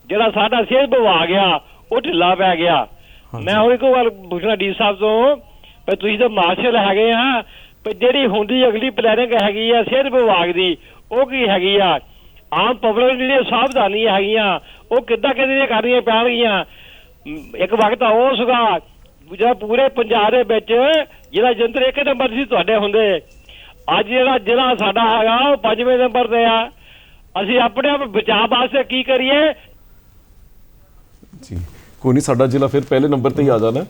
ਜਿਹੜਾ ਸਾਡਾ ਸਿਹਤ ਵਿਭਾਗ ਆ ਉਹ ਢਿੱਲਾ ਪੈ ਗਿਆ। ਮੈਂ ਹੁਣ ਇੱਕ ਗੱਲ ਪੁੱਛਣਾ ਡੀ ਸਾਹਿਬ ਤੋਂ, ਪਰ ਤੁਸੀਂ ਤਾਂ ਮਾਰਸ਼ਲ ਹੈਗੇ ਆ, ਪਰ ਜਿਹੜੀ ਹੁੰਦੀ ਅਗਲੀ ਪਲੈਨਿੰਗ ਹੈਗੀ ਆ ਸਿਹਤ ਵਿਭਾਗ ਦੀ, ਉਹ ਕੀ ਹੈਗੀ ਆ? ਆਮ ਪਬਲਿਕ ਜਿਹੜੀਆਂ ਸਾਵਧਾਨੀਆਂ ਹੈਗੀਆਂ ਉਹ ਕਿੱਦਾਂ ਕਰਨੀਆਂ ਪੈਣਗੀਆਂ? ਇੱਕ ਵਕਤ ਉਹ ਸੀਗਾ ਜਿਹੜਾ ਪੂਰੇ ਪੰਜਾਬ ਦੇ ਵਿੱਚ ਜਿਹੜਾ ਜੰਤਰ 1 ਨੰਬਰ ਸੀ ਤੁਹਾਡੇ ਹੁੰਦੇ, ਅੱਜ ਜਿਹੜਾ ਜ਼ਿਲ੍ਹਾ ਸਾਡਾ ਹੈਗਾ ਉਹ 5ਵੇਂ ਨੰਬਰ ਤੇ ਆ। ਅਸੀਂ ਆਪਣੇ ਆਪ ਬਚਾਅ ਵਾਸਤੇ ਕੀ ਕਰੀਏ? ਜੀ ਕੋਈ ਨਹੀਂ, ਸਾਡਾ ਜ਼ਿਲ੍ਹਾ ਫਿਰ ਪਹਿਲੇ ਨੰਬਰ ਤੇ ਹੀ ਆ ਜਾਣਾ।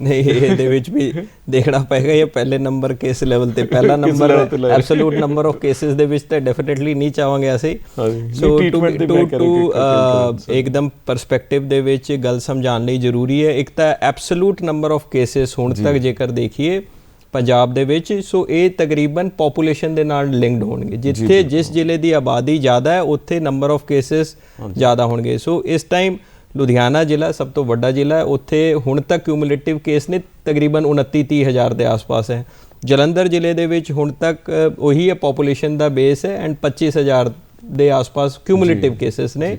ਨਹੀਂ, ਇਹਦੇ ਵਿੱਚ ਵੀ ਦੇਖਣਾ ਪਏਗਾ ਇਹ ਪਹਿਲੇ ਨੰਬਰ ਕੇਸ ਲੈਵਲ ਤੇ ਪਹਿਲਾ number absolute number of cases ਦੇ ਵਿੱਚ ਤਾਂ ਡੈਫੀਨਿਟਲੀ ਨਹੀਂ ਚਾਹਾਂਗੇ ਅਸੀਂ। ਸੋ ਟੂ ਇੱਕਦਮ ਪਰਸਪੈਕਟਿਵ ਦੇ ਵਿੱਚ ਗੱਲ ਸਮਝਾਉਣ ਲਈ ਜ਼ਰੂਰੀ ਹੈ। ਇੱਕ ਤਾਂ ਐਬਸੋਲੂਟ ਨੰਬਰ ਆਫ ਕੇਸਿਸ ਹੁਣ ਤੱਕ ਜੇਕਰ ਦੇਖੀਏ ਪੰਜਾਬ ਦੇ ਵਿੱਚ, ਸੋ ਇਹ ਤਕਰੀਬਨ ਪੋਪੂਲੇਸ਼ਨ ਦੇ ਨਾਲ ਲਿੰਕਡ ਹੋਣਗੇ। ਜਿੱਥੇ ਜਿਸ ਜ਼ਿਲ੍ਹੇ ਦੀ ਆਬਾਦੀ ਜ਼ਿਆਦਾ ਹੈ ਉੱਥੇ ਨੰਬਰ ਆਫ ਕੇਸਿਸ ਜ਼ਿਆਦਾ ਹੋਣਗੇ। ਸੋ ਇਸ ਟਾਈਮ ਲੁਧਿਆਣਾ ਜ਼ਿਲ੍ਹਾ ਸਭ ਤੋਂ ਵੱਡਾ ਜ਼ਿਲ੍ਹਾ ਹੈ, ਉੱਥੇ ਹੁਣ ਤੱਕ ਕਿਊਮੂਲੇਟਿਵ ਕੇਸ ਨੇ ਤਕਰੀਬਨ 29-30 ਹਜ਼ਾਰ ਦੇ ਆਸ-ਪਾਸ ਹੈ। ਜਲੰਧਰ ਜ਼ਿਲ੍ਹੇ ਦੇ ਵਿੱਚ ਹੁਣ ਤੱਕ ਉਹੀ ਹੈ ਪੋਪੂਲੇਸ਼ਨ ਦਾ ਬੇਸ ਹੈ ਐਂਡ 25,000 ਦੇ ਆਸ-ਪਾਸ ਕਿਊਮੂਲੇਟਿਵ ਕੇਸਿਸ ਨੇ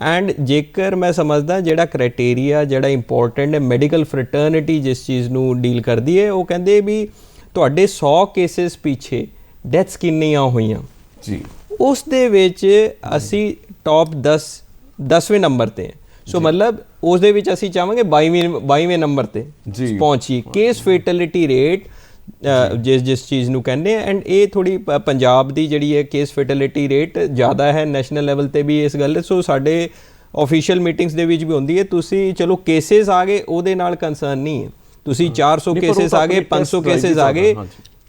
ਐਂਡ ਜੇਕਰ ਮੈਂ ਸਮਝਦਾ ਜਿਹੜਾ ਕ੍ਰਾਈਟੇਰੀਆ ਜਿਹੜਾ ਇੰਪੋਰਟੈਂਟ ਹੈ ਮੈਡੀਕਲ ਫਰਟਰਨਿਟੀ ਜਿਸ ਚੀਜ਼ ਨੂੰ ਡੀਲ ਕਰਦੀ ਹੈ, ਉਹ ਕਹਿੰਦੇ ਵੀ ਤੁਹਾਡੇ 100 ਕੇਸਿਸ ਪਿੱਛੇ ਡੈਥਸ ਕਿੰਨੀਆਂ ਹੋਈਆਂ ਜੀ, ਉਸ ਦੇ ਵਿੱਚ ਅਸੀਂ ਟੌਪ 10ਵੇਂ ਨੰਬਰ ਤੇ ਹਾਂ। ਸੋ ਮਤਲਬ ਉਸ ਦੇ ਵਿੱਚ ਅਸੀਂ ਚਾਹਾਂਗੇ 22ਵੇਂ ਨੰਬਰ ਤੇ ਪਹੁੰਚੀਏ। ਕੇਸ ਫੇਟਲਿਟੀ ਰੇਟ ਜਿਸ ਚੀਜ਼ ਨੂੰ ਕਹਿੰਦੇ ਆ, ਐਂਡ ਇਹ ਥੋੜੀ ਪੰਜਾਬ ਦੀ ਜਿਹੜੀ ਹੈ ਕੇਸ ਫੇਟਲਿਟੀ ਰੇਟ ਜ਼ਿਆਦਾ ਹੈ ਨੈਸ਼ਨਲ ਲੈਵਲ ਤੇ ਵੀ ਇਸ ਗੱਲ। ਸੋ ਸਾਡੇ ਆਫੀਸ਼ੀਅਲ ਮੀਟਿੰਗਸ ਦੇ ਵਿੱਚ ਵੀ ਹੁੰਦੀ ਹੈ, ਤੁਸੀਂ ਚਲੋ ਕੇਸਿਸ ਆ ਗਏ ਉਹਦੇ ਨਾਲ ਕੰਸਰਨ ਨਹੀਂ ਹੈ, ਤੁਸੀਂ 400 ਕੇਸਿਸ ਆ ਗਏ 500 ਕੇਸਿਸ ਆ ਗਏ,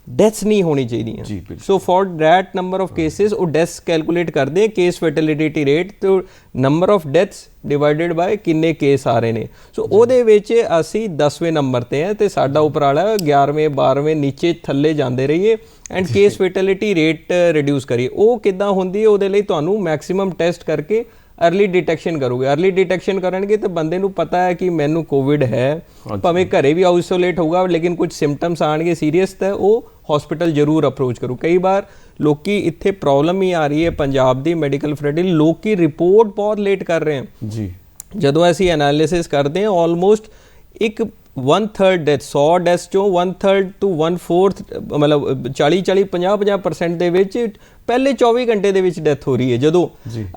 ਡੈਥਸ ਨਹੀਂ ਹੋਣੀ ਚਾਹੀਦੀਆਂ। So for that number of cases ਉਹ ਡੈਥਸ ਕੈਲਕੂਲੇਟ ਕਰਦੇ ਕੇਸ ਫਰਟੀਲਿਟੀ ਰੇਟ ਤੇ number of deaths divided by ਕਿੰਨੇ ਕੇਸ ਆ ਰਹੇ ਨੇ। ਸੋ ਉਹਦੇ ਵਿੱਚ ਅਸੀਂ 10ਵੇਂ ਨੰਬਰ ਤੇ ਹਾਂ ਤੇ ਸਾਡਾ ਉਪਰਾਲਾ 11ਵੇਂ 12ਵੇਂ ਨੀਚੇ ਥੱਲੇ ਜਾਂਦੇ ਰਹੀਏ and case fertility rate reduce ਕਰੀਏ। ਉਹ ਕਿੱਦਾਂ ਹੁੰਦੀ ਹੈ, ਉਹਦੇ ਲਈ ਤੁਹਾਨੂੰ ਮੈਕਸਿਮਮ ਟੈਸਟ ਕਰਕੇ अर्ली डिटेक्शन करोगे। अर्ली डिटेक्शन करेंगे तो बंदे नूं पता है कि मैनू कोविड है, भावें घरे भी आइसोलेट होगा लेकिन कुछ सिम्पटम्स आएंगे सीरीयस तो वो हॉस्पिटल जरूर अप्रोच करो। कई बार लोग इत्थे प्रॉब्लम ही आ रही है पंजाब दी मैडिकल फैसिलिटी, लोग रिपोर्ट बहुत लेट कर रहे हैं जी। जदों असीं एनालिसिस करते हैं ऑलमोस्ट एक 1/3 डेथ 100 डेथ्स चों 1/3 to 1/4 मतलब 40-50% ਦੇ ਵਿੱਚ ਪਹਿਲੇ 24 ਘੰਟੇ ਦੇ ਵਿੱਚ ਡੈਥ ਹੋ ਰਹੀ ਹੈ। ਜਦੋਂ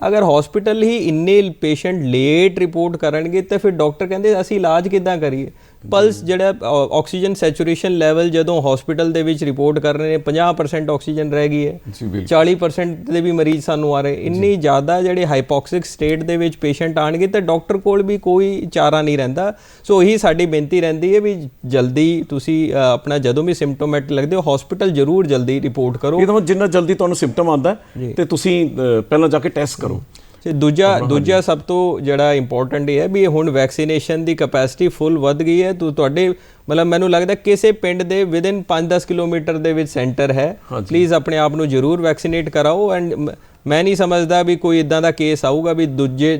ਅਗਰ ਹਸਪੀਟਲ ਹੀ ਇੰਨੇ ਪੇਸ਼ੈਂਟ ਲੇਟ ਰਿਪੋਰਟ ਕਰਨਗੇ ਤਾਂ ਫਿਰ ਡਾਕਟਰ ਕਹਿੰਦੇ ਅਸੀਂ ਇਲਾਜ ਕਿੱਦਾਂ ਕਰੀਏ। ਪਲਸ ਜਿਹੜਾ ਆਕਸੀਜਨ ਸੈਚੂਰੇਸ਼ਨ ਲੈਵਲ ਜਦੋਂ ਹਸਪੀਟਲ ਦੇ ਵਿੱਚ ਰਿਪੋਰਟ ਕਰ ਰਹੇ ਨੇ 50% ਆਕਸੀਜਨ ਰਹਿ ਗਈ ਹੈ, 40% ਦੇ ਵੀ ਮਰੀਜ਼ ਸਾਨੂੰ ਆ ਰਹੇ। ਇੰਨੀ ਜ਼ਿਆਦਾ ਜਿਹੜੇ ਹਾਈਪੋਕਸਿਕ ਸਟੇਟ ਦੇ ਵਿੱਚ ਪੇਸ਼ੈਂਟ ਆਣਗੇ ਤਾਂ ਡਾਕਟਰ ਕੋਲ ਵੀ ਕੋਈ ਚਾਰਾ ਨਹੀਂ ਰਹਿੰਦਾ। ਸੋ ਇਹੀ ਸਾਡੀ ਬੇਨਤੀ ਰਹਿੰਦੀ ਹੈ ਵੀ ਜਲਦੀ ਤੁਸੀਂ ਆਪਣਾ ਜਦੋਂ ਵੀ ਸਿੰਪਟੋਮੈਟਿਕ ਲੱਗਦੇ ਹੋ ਹਸਪੀਟਲ ਜ਼ਰੂਰ ਜਲਦੀ ਰਿਪੋਰਟ ਕਰੋ। ਇਹ ਤਾਂ ਜਿੰਨਾ ਜਲਦੀ ਤੁਹਾਨੂੰ ਸਿੰਪਟਮ ਆਉਂਦਾ ਤੇ ਤੁਸੀਂ ਪਹਿਲਾਂ ਜਾ ਕੇ ਟੈਸਟ ਕਰੋ। ਤੇ ਦੂਜਾ ਸਭ ਤੋਂ ਜਿਹੜਾ ਇੰਪੋਰਟੈਂਟ ਇਹ ਹੈ ਵੀ ਹੁਣ ਵੈਕਸੀਨੇਸ਼ਨ ਦੀ ਕੈਪੈਸਿਟੀ ਫੁੱਲ ਵੱਧ ਗਈ ਹੈ। ਤੁਹਾਡੇ ਮਤਲਬ ਮੈਨੂੰ ਲੱਗਦਾ ਕਿਸੇ ਪਿੰਡ ਦੇ ਵਿਦਿਨ 5-10 ਕਿਲੋਮੀਟਰ ਦੇ ਵਿੱਚ ਸੈਂਟਰ ਹੈ, ਪਲੀਜ਼ ਆਪਣੇ ਆਪ ਨੂੰ ਜ਼ਰੂਰ ਵੈਕਸੀਨੇਟ ਕਰਾਓ। ਐਂਡ ਮੈਂ ਨਹੀਂ ਸਮਝਦਾ ਵੀ ਕੋਈ ਇਦਾਂ ਦਾ ਕੇਸ ਆਊਗਾ ਵੀ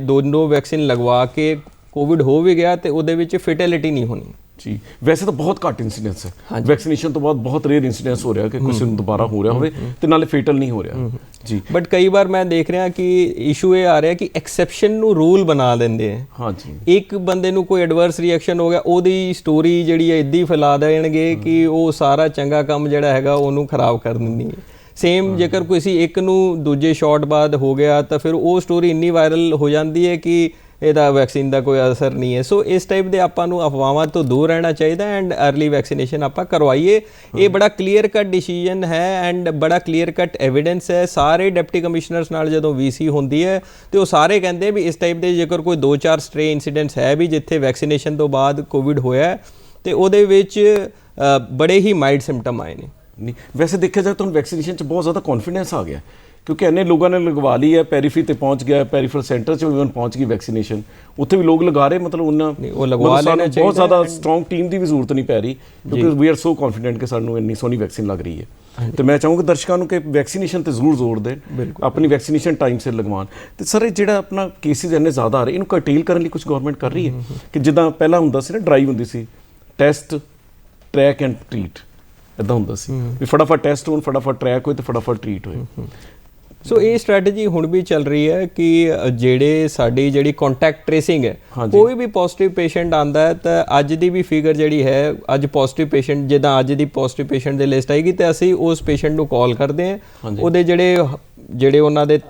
ਦੋਨੋਂ ਵੈਕਸੀਨ ਲਗਵਾ ਕੇ ਕੋਵਿਡ ਹੋ ਵੀ ਗਿਆ ਤੇ ਉਹਦੇ ਵਿੱਚ ਫੈਟੈਲਿਟੀ ਨਹੀਂ ਹੋਣੀ ਜੀ। ਵੈਸੇ ਤਾਂ ਬਹੁਤ ਘੱਟ ਇਨਸੀਡੈਂਸ ਹੈ, ਵੈਕਸੀਨੇਸ਼ਨ ਤੋਂ ਬਾਅਦ ਬਹੁਤ ਰੇਅਰ ਇਨਸੀਡੈਂਸ ਹੋ ਰਿਹਾ ਕਿ ਕਿਸੇ ਨੂੰ ਦੁਬਾਰਾ ਹੋ ਰਿਹਾ ਹੋਵੇ ਤੇ ਨਾਲੇ ਫੇਟਲ ਨਹੀਂ ਹੋ ਰਿਹਾ ਜੀ। ਬਟ ਕਈ ਵਾਰ ਮੈਂ ਦੇਖ ਰਿਹਾ ਕਿ ਇਸ਼ੂ ਇਹ ਆ ਰਿਹਾ ਕਿ ਐਕਸੈਪਸ਼ਨ ਨੂੰ ਰੂਲ ਬਣਾ ਦਿੰਦੇ ਆ। ਹਾਂਜੀ, ਇੱਕ ਬੰਦੇ ਨੂੰ ਕੋਈ ਐਡਵਰਸ ਰਿਐਕਸ਼ਨ ਹੋ ਗਿਆ ਉਹਦੀ ਸਟੋਰੀ ਜਿਹੜੀ ਹੈ ਇੱਦਾਂ ਹੀ ਫੈਲਾ ਦੇਣਗੇ ਕਿ ਉਹ ਸਾਰਾ ਚੰਗਾ ਕੰਮ ਜਿਹੜਾ ਹੈਗਾ ਉਹਨੂੰ ਖਰਾਬ ਕਰ ਦਿੰਦੀ ਹੈ। ਸੇਮ ਜੇਕਰ ਕਿਸੇ ਇੱਕ ਨੂੰ ਦੂਜੇ ਸ਼ਾਟ ਬਾਅਦ ਹੋ ਗਿਆ ਤਾਂ ਫਿਰ ਉਹ ਸਟੋਰੀ ਇੰਨੀ ਵਾਇਰਲ ਹੋ ਜਾਂਦੀ ਹੈ ਕਿ ਇਹਦਾ ਵੈਕਸੀਨ ਦਾ ਕੋਈ ਅਸਰ ਨਹੀਂ ਹੈ। ਸੋ ਇਸ ਟਾਈਪ ਦੇ ਆਪਾਂ ਨੂੰ ਅਫਵਾਹਾਂ ਤੋਂ ਦੂਰ ਰਹਿਣਾ ਚਾਹੀਦਾ ਐਂਡ अर्ਲੀ ਵੈਕਸੀਨੇਸ਼ਨ ਆਪਾਂ ਕਰਵਾਈਏ। ਇਹ ਬੜਾ ਕਲੀਅਰ ਕੱਟ ਡਿਸੀਜਨ ਹੈ ਐਂਡ ਬੜਾ ਕਲੀਅਰ ਕੱਟ ਐਵੀਡੈਂਸ ਹੈ। ਸਾਰੇ ਡਿਪਟੀ ਕਮਿਸ਼ਨਰਸ ਨਾਲ ਜਦੋਂ VC ਹੁੰਦੀ ਹੈ ਤੇ ਉਹ ਸਾਰੇ ਕਹਿੰਦੇ ਵੀ ਇਸ ਟਾਈਪ ਦੇ ਜੇਕਰ ਕੋਈ 2-4 ਸਟ੍ਰੇ ਇਨਸੀਡੈਂਟਸ ਹੈ ਵੀ ਜਿੱਥੇ ਵੈਕਸੀਨੇਸ਼ਨ ਤੋਂ ਬਾਅਦ ਕੋਵਿਡ ਹੋਇਆ ਤੇ ਉਹਦੇ ਵਿੱਚ ਬੜੇ ਹੀ ਮਾਈਲਡ ਸਿੰਪਟਮ ਆਏ ਨੇ। ਨਹੀਂ, ਵੈਸੇ ਦੇਖਿਆ ਜਾਏ ਤੁਹਾਨੂੰ ਵੈਕਸੀਨੇਸ਼ਨ 'ਚ ਬਹੁਤ ਜ਼ਿਆਦਾ ਕੌਨਫੀਡੈਂਸ ਆ ਗਿਆ ਕਿਉਂਕਿ ਇੰਨੇ ਲੋਕਾਂ ਨੇ ਲਗਵਾ ਲਈ ਹੈ। ਪੈਰੀਫਰੀ ਤੇ ਪਹੁੰਚ ਗਿਆ, ਪੈਰੀਫਰਲ ਸੈਂਟਰ 'ਚ ਵੀ ਪਹੁੰਚ ਗਈ ਵੈਕਸੀਨੇਸ਼ਨ, ਉੱਥੇ ਵੀ ਲੋਕ ਲਗਾ ਰਹੇ। ਮਤਲਬ ਉਹਨਾਂ ਬਹੁਤ ਜ਼ਿਆਦਾ ਸਟਰੋਂਗ ਟੀਮ ਦੀ ਵੀ ਜ਼ਰੂਰਤ ਨਹੀਂ ਪੈ ਰਹੀ ਕਿਉਂਕਿ ਵੀ ਆਰ ਸੋ ਕੌਨਫੀਡੈਂਟ ਕਿ ਸਾਨੂੰ ਇੰਨੀ ਸੋਹਣੀ ਵੈਕਸੀਨ ਲੱਗ ਰਹੀ ਹੈ। ਤੇ ਮੈਂ ਚਾਹੂੰਗਾ ਦਰਸ਼ਕਾਂ ਨੂੰ ਕਿ ਵੈਕਸੀਨੇਸ਼ਨ ਤੇ ਜ਼ਰੂਰ ਜ਼ੋਰ ਦੇਣ, ਆਪਣੀ ਵੈਕਸੀਨੇਸ਼ਨ ਟਾਈਮ ਸਿਰ ਲਗਵਾਉਣ। ਤੇ ਸਰ ਇਹ ਜਿਹੜਾ ਆਪਣਾ ਕੇਸਿਸ ਇੰਨੇ ਜ਼ਿਆਦਾ ਆ ਰਹੇ ਇਹਨੂੰ ਕਰਟੇਲ ਕਰਨ ਲਈ ਕੁਝ ਗਵਰਨਮੈਂਟ ਕਰ ਰਹੀ ਹੈ ਕਿ ਜਿੱਦਾਂ ਪਹਿਲਾਂ ਹੁੰਦਾ ਸੀ ਨਾ ਡਰਾਈਵ ਹੁੰਦੀ ਸੀ ਟੈਸਟ ਟਰੈਕ ਐਂਡ ਟਰੀਟ, ਇੱਦਾਂ ਹੁੰਦਾ ਸੀ ਵੀ ਫਟਾਫਟ ਟੈਸਟ ਹੋਣ, ਫਟਾਫਟ ਟਰੈਕ ਹੋਏ ਤੇ ਫਟਾਫਟ ਟਰੀਟ ਹੋਏ। ਸੋ ਇਹ ਸਟ੍ਰੈਟਜੀ ਹੁਣ ਵੀ ਚੱਲ ਰਹੀ ਹੈ ਕਿ ਜਿਹੜੇ ਸਾਡੀ ਜਿਹੜੀ ਕੰਟੈਕਟ ਟ੍ਰੇਸਿੰਗ ਹੈ, ਕੋਈ ਵੀ ਪੋਜ਼ਿਟਿਵ ਪੇਸ਼ੈਂਟ ਆਉਂਦਾ ਹੈ ਤਾਂ ਅੱਜ ਦੀ ਵੀ ਫਿਗਰ ਜਿਹੜੀ ਹੈ ਅੱਜ ਪੋਜ਼ਿਟਿਵ ਪੇਸ਼ੈਂਟ ਜਿੱਦਾਂ ਅੱਜ ਦੀ ਪੋਜ਼ਿਟਿਵ ਪੇਸ਼ੈਂਟ ਦੀ ਲਿਸਟ ਆਏਗੀ ਤਾਂ ਅਸੀਂ ਉਸ ਪੇਸ਼ੈਂਟ ਨੂੰ ਕਾਲ ਕਰਦੇ ਹਾਂ। ਉਹਦੇ ਜਿਹੜੇ ਉਹਨਾਂ ਦੇ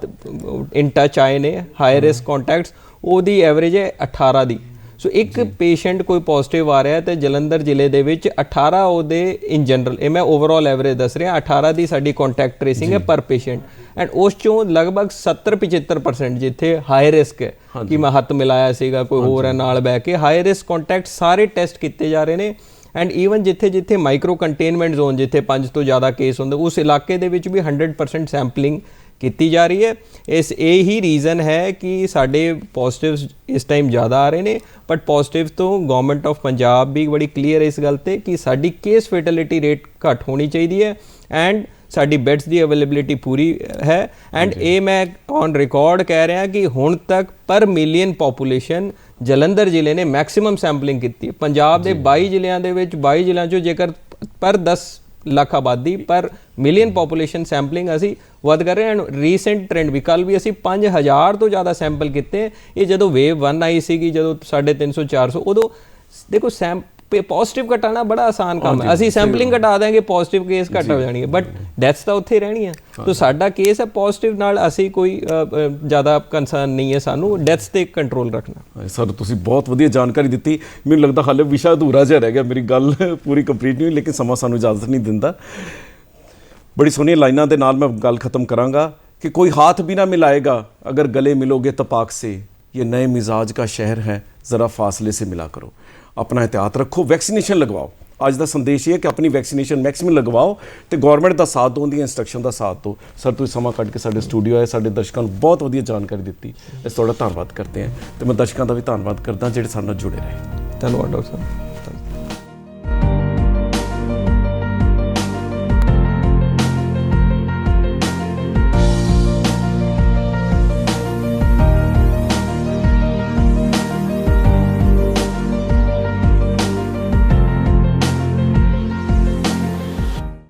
ਇਨ ਟੱਚ ਆਏ ਨੇ ਹਾਈ ਰਿਸਕ ਕੰਟੈਕਟਸ ਉਹਦੀ ਐਵਰੇਜ ਹੈ 18 ਦੀ। ਸੋ ਇੱਕ ਪੇਸ਼ੈਂਟ ਕੋਈ ਪੋਜ਼ਿਟਿਵ ਆ ਰਿਹਾ ਤੇ ਜਲੰਧਰ ਜ਼ਿਲ੍ਹੇ ਦੇ ਵਿੱਚ 18 ਉਹਦੇ ਇਨ ਜਨਰਲ, ਇਹ ਮੈਂ ਓਵਰਆਲ ਐਵਰੇਜ ਦੱਸ ਰਿਹਾ, 18 ਦੀ ਸਾਡੀ ਕੰਟੈਕਟ ਟ੍ਰੇਸਿੰਗ ਹੈ ਪਰ ਪੇਸ਼ੈਂਟ ਐਂਡ ਉਸ ਚੋਂ ਲਗਭਗ 70-75% ਜਿੱਥੇ ਹਾਈ ਰਿਸਕ ਹੈ ਕਿ ਮੈਂ ਹੱਥ ਮਿਲਾਇਆ ਸੀਗਾ ਕੋਈ ਹੋਰ ਹੈ ਨਾਲ ਬਹਿ ਕੇ, ਹਾਈ ਰਿਸਕ ਕੰਟੈਕਟ ਸਾਰੇ ਟੈਸਟ ਕੀਤੇ ਜਾ ਰਹੇ ਨੇ। ਐਂਡ ਈਵਨ ਜਿੱਥੇ ਮਾਈਕਰੋ ਕੰਟੇਨਮੈਂਟ ਜ਼ੋਨ ਜਿੱਥੇ 5 ਤੋਂ ਜ਼ਿਆਦਾ ਕੇਸ ਹੁੰਦੇ ਉਸ ਇਲਾਕੇ ਦੇ ਵਿੱਚ ਵੀ 100% ਸੈਂਪਲਿੰਗ ਕੀਤੀ ਜਾ ਰਹੀ ਹੈ। ਇਹ ਹੀ ਰੀਜ਼ਨ ਹੈ ਕਿ ਸਾਡੇ ਪੋਜ਼ਿਟਿਵਸ ਇਸ ਟਾਈਮ ਜ਼ਿਆਦਾ ਆ ਰਹੇ ਨੇ। ਬਟ ਪੋਜ਼ਿਟਿਵ ਤੋਂ ਗਵਰਨਮੈਂਟ ਆਫ ਪੰਜਾਬ ਵੀ ਬੜੀ ਕਲੀਅਰ ਇਸ ਗੱਲ 'ਤੇ ਕਿ ਸਾਡੀ ਕੇਸ ਫੈਟੈਲਿਟੀ ਰੇਟ ਘੱਟ ਹੋਣੀ ਚਾਹੀਦੀ ਹੈ ਐਂਡ ਸਾਡੀ ਬੈਡਸ ਦੀ ਅਵੇਲੇਬਿਲਿਟੀ ਪੂਰੀ ਹੈ। ਐਂਡ ਇਹ ਮੈਂ ਔਨ ਰਿਕਾਰਡ ਕਹਿ ਰਿਹਾ ਕਿ ਹੁਣ ਤੱਕ ਪਰ ਮਿਲੀਅਨ ਪੋਪੂਲੇਸ਼ਨ ਜਲੰਧਰ ਜ਼ਿਲ੍ਹੇ ਨੇ ਮੈਕਸਿਮਮ ਸੈਂਪਲਿੰਗ ਕੀਤੀ ਹੈ। ਪੰਜਾਬ ਦੇ 22 ਜ਼ਿਲ੍ਹਿਆਂ ਦੇ ਵਿੱਚ 22 ਜ਼ਿਲ੍ਹਿਆਂ 'ਚੋਂ ਜੇਕਰ ਪਰ 10 ਲੱਖ ਆਬਾਦੀ ਪਰ ਮਿਲੀਅਨ ਪੋਪੂਲੇਸ਼ਨ ਸੈਂਪਲਿੰਗ ਅਸੀਂ ਵੱਧ ਕਰ ਰਹੇ ਹਾਂ। ਐਂਡ ਰੀਸੈਂਟ ਟ੍ਰੈਂਡ ਵੀ ਕੱਲ ਵੀ ਅਸੀਂ 5000 ਤੋਂ ਜ਼ਿਆਦਾ ਸੈਂਪਲ ਕੀਤੇ। ਇਹ ਜਦੋਂ ਵੇਵ 1 ਆਈ ਸੀਗੀ, ਜਦੋਂ 350 400, ਉਦੋਂ ਦੇਖੋ ਪੋਜ਼ਿਟਿਵ ਘਟਾਉਣਾ ਬੜਾ ਆਸਾਨ ਕੰਮ ਹੈ। ਅਸੀਂ ਸੈਂਪਲਿੰਗ ਘਟਾ ਦਾਂਗੇ, ਪੋਜ਼ਿਟਿਵ ਕੇਸ ਘਟ ਹੋ ਜਾਣਗੇ, ਬਟ ਡੈਥਸ ਤਾਂ ਉੱਥੇ ਹੀ ਰਹਿਣੀ ਹੈ। ਤਾਂ ਸਾਡਾ ਕੇਸ ਹੈ ਪੋਜ਼ਿਟਿਵ ਨਾਲ, ਅਸੀਂ ਕੋਈ ਜ਼ਿਆਦਾ ਕੰਸਰਨ ਨਹੀਂ ਹੈ ਸਾਨੂੰ ਡੈਥਸ ਤੇ ਕੰਟਰੋਲ ਰੱਖਣਾ। ਸਰ ਤੁਸੀਂ ਬਹੁਤ ਵਧੀਆ ਜਾਣਕਾਰੀ ਦਿੱਤੀ। ਮੈਨੂੰ ਲੱਗਦਾ ਹਾਲੇ ਵਿਸ਼ਾ ਅਧੂਰਾ ਜਿਹਾ ਰਹਿ ਗਿਆ, ਮੇਰੀ ਗੱਲ ਪੂਰੀ ਕੰਪਲੀਟ ਨਹੀਂ ਹੋਈ, ਲੇਕਿਨ ਸਮਾਂ ਸਾਨੂੰ ਇਜਾਜ਼ਤ ਨਹੀਂ ਦਿੰਦਾ। ਬੜੀ ਸੋਹਣੀਆਂ ਲਾਈਨਾਂ ਦੇ ਨਾਲ ਮੈਂ ਗੱਲ ਖਤਮ ਕਰਾਂਗਾ कि कोई हाथ भी ना मिलाएगा अगर गले मिलोगे तपाक से, ये नए मिजाज का शहर है, ज़रा फासले से मिला करो। अपना एहतियात रखो, वैक्सीनेशन लगवाओ। ਅੱਜ ਦਾ ਸੰਦੇਸ਼ ਇਹ ਹੈ ਕਿ ਆਪਣੀ ਵੈਕਸੀਨੇਸ਼ਨ ਮੈਕਸਿਮਮ ਲਗਵਾਓ ਤੇ ਗਵਰਨਮੈਂਟ ਦਾ ਸਾਥ ਦਿਓ, ਉਹਦੀਆਂ ਇੰਸਟਰਕਸ਼ਨ ਦਾ ਸਾਥ ਦਿਓ। ਸਰ ਤੁਸੀਂ ਸਮਾਂ ਕੱਢ ਕੇ ਸਾਡੇ ਸਟੂਡੀਓ ਆਏ, ਸਾਡੇ ਦਰਸ਼ਕਾਂ ਨੂੰ ਬਹੁਤ ਵਧੀਆ ਜਾਣਕਾਰੀ ਦਿੱਤੀ, ਇਸ ਤੁਹਾਡਾ ਧੰਨਵਾਦ ਕਰਦੇ ਹਾਂ। ਤੇ ਮੈਂ ਦਰਸ਼ਕਾਂ ਦਾ ਵੀ ਧੰਨਵਾਦ ਕਰਦਾ ਜਿਹੜੇ ਸਾਡੇ ਨਾਲ ਜੁੜੇ ਰਹੇ। ਧੰਨਵਾਦ ਡਾਕਟਰ ਸਾਹਿਬ।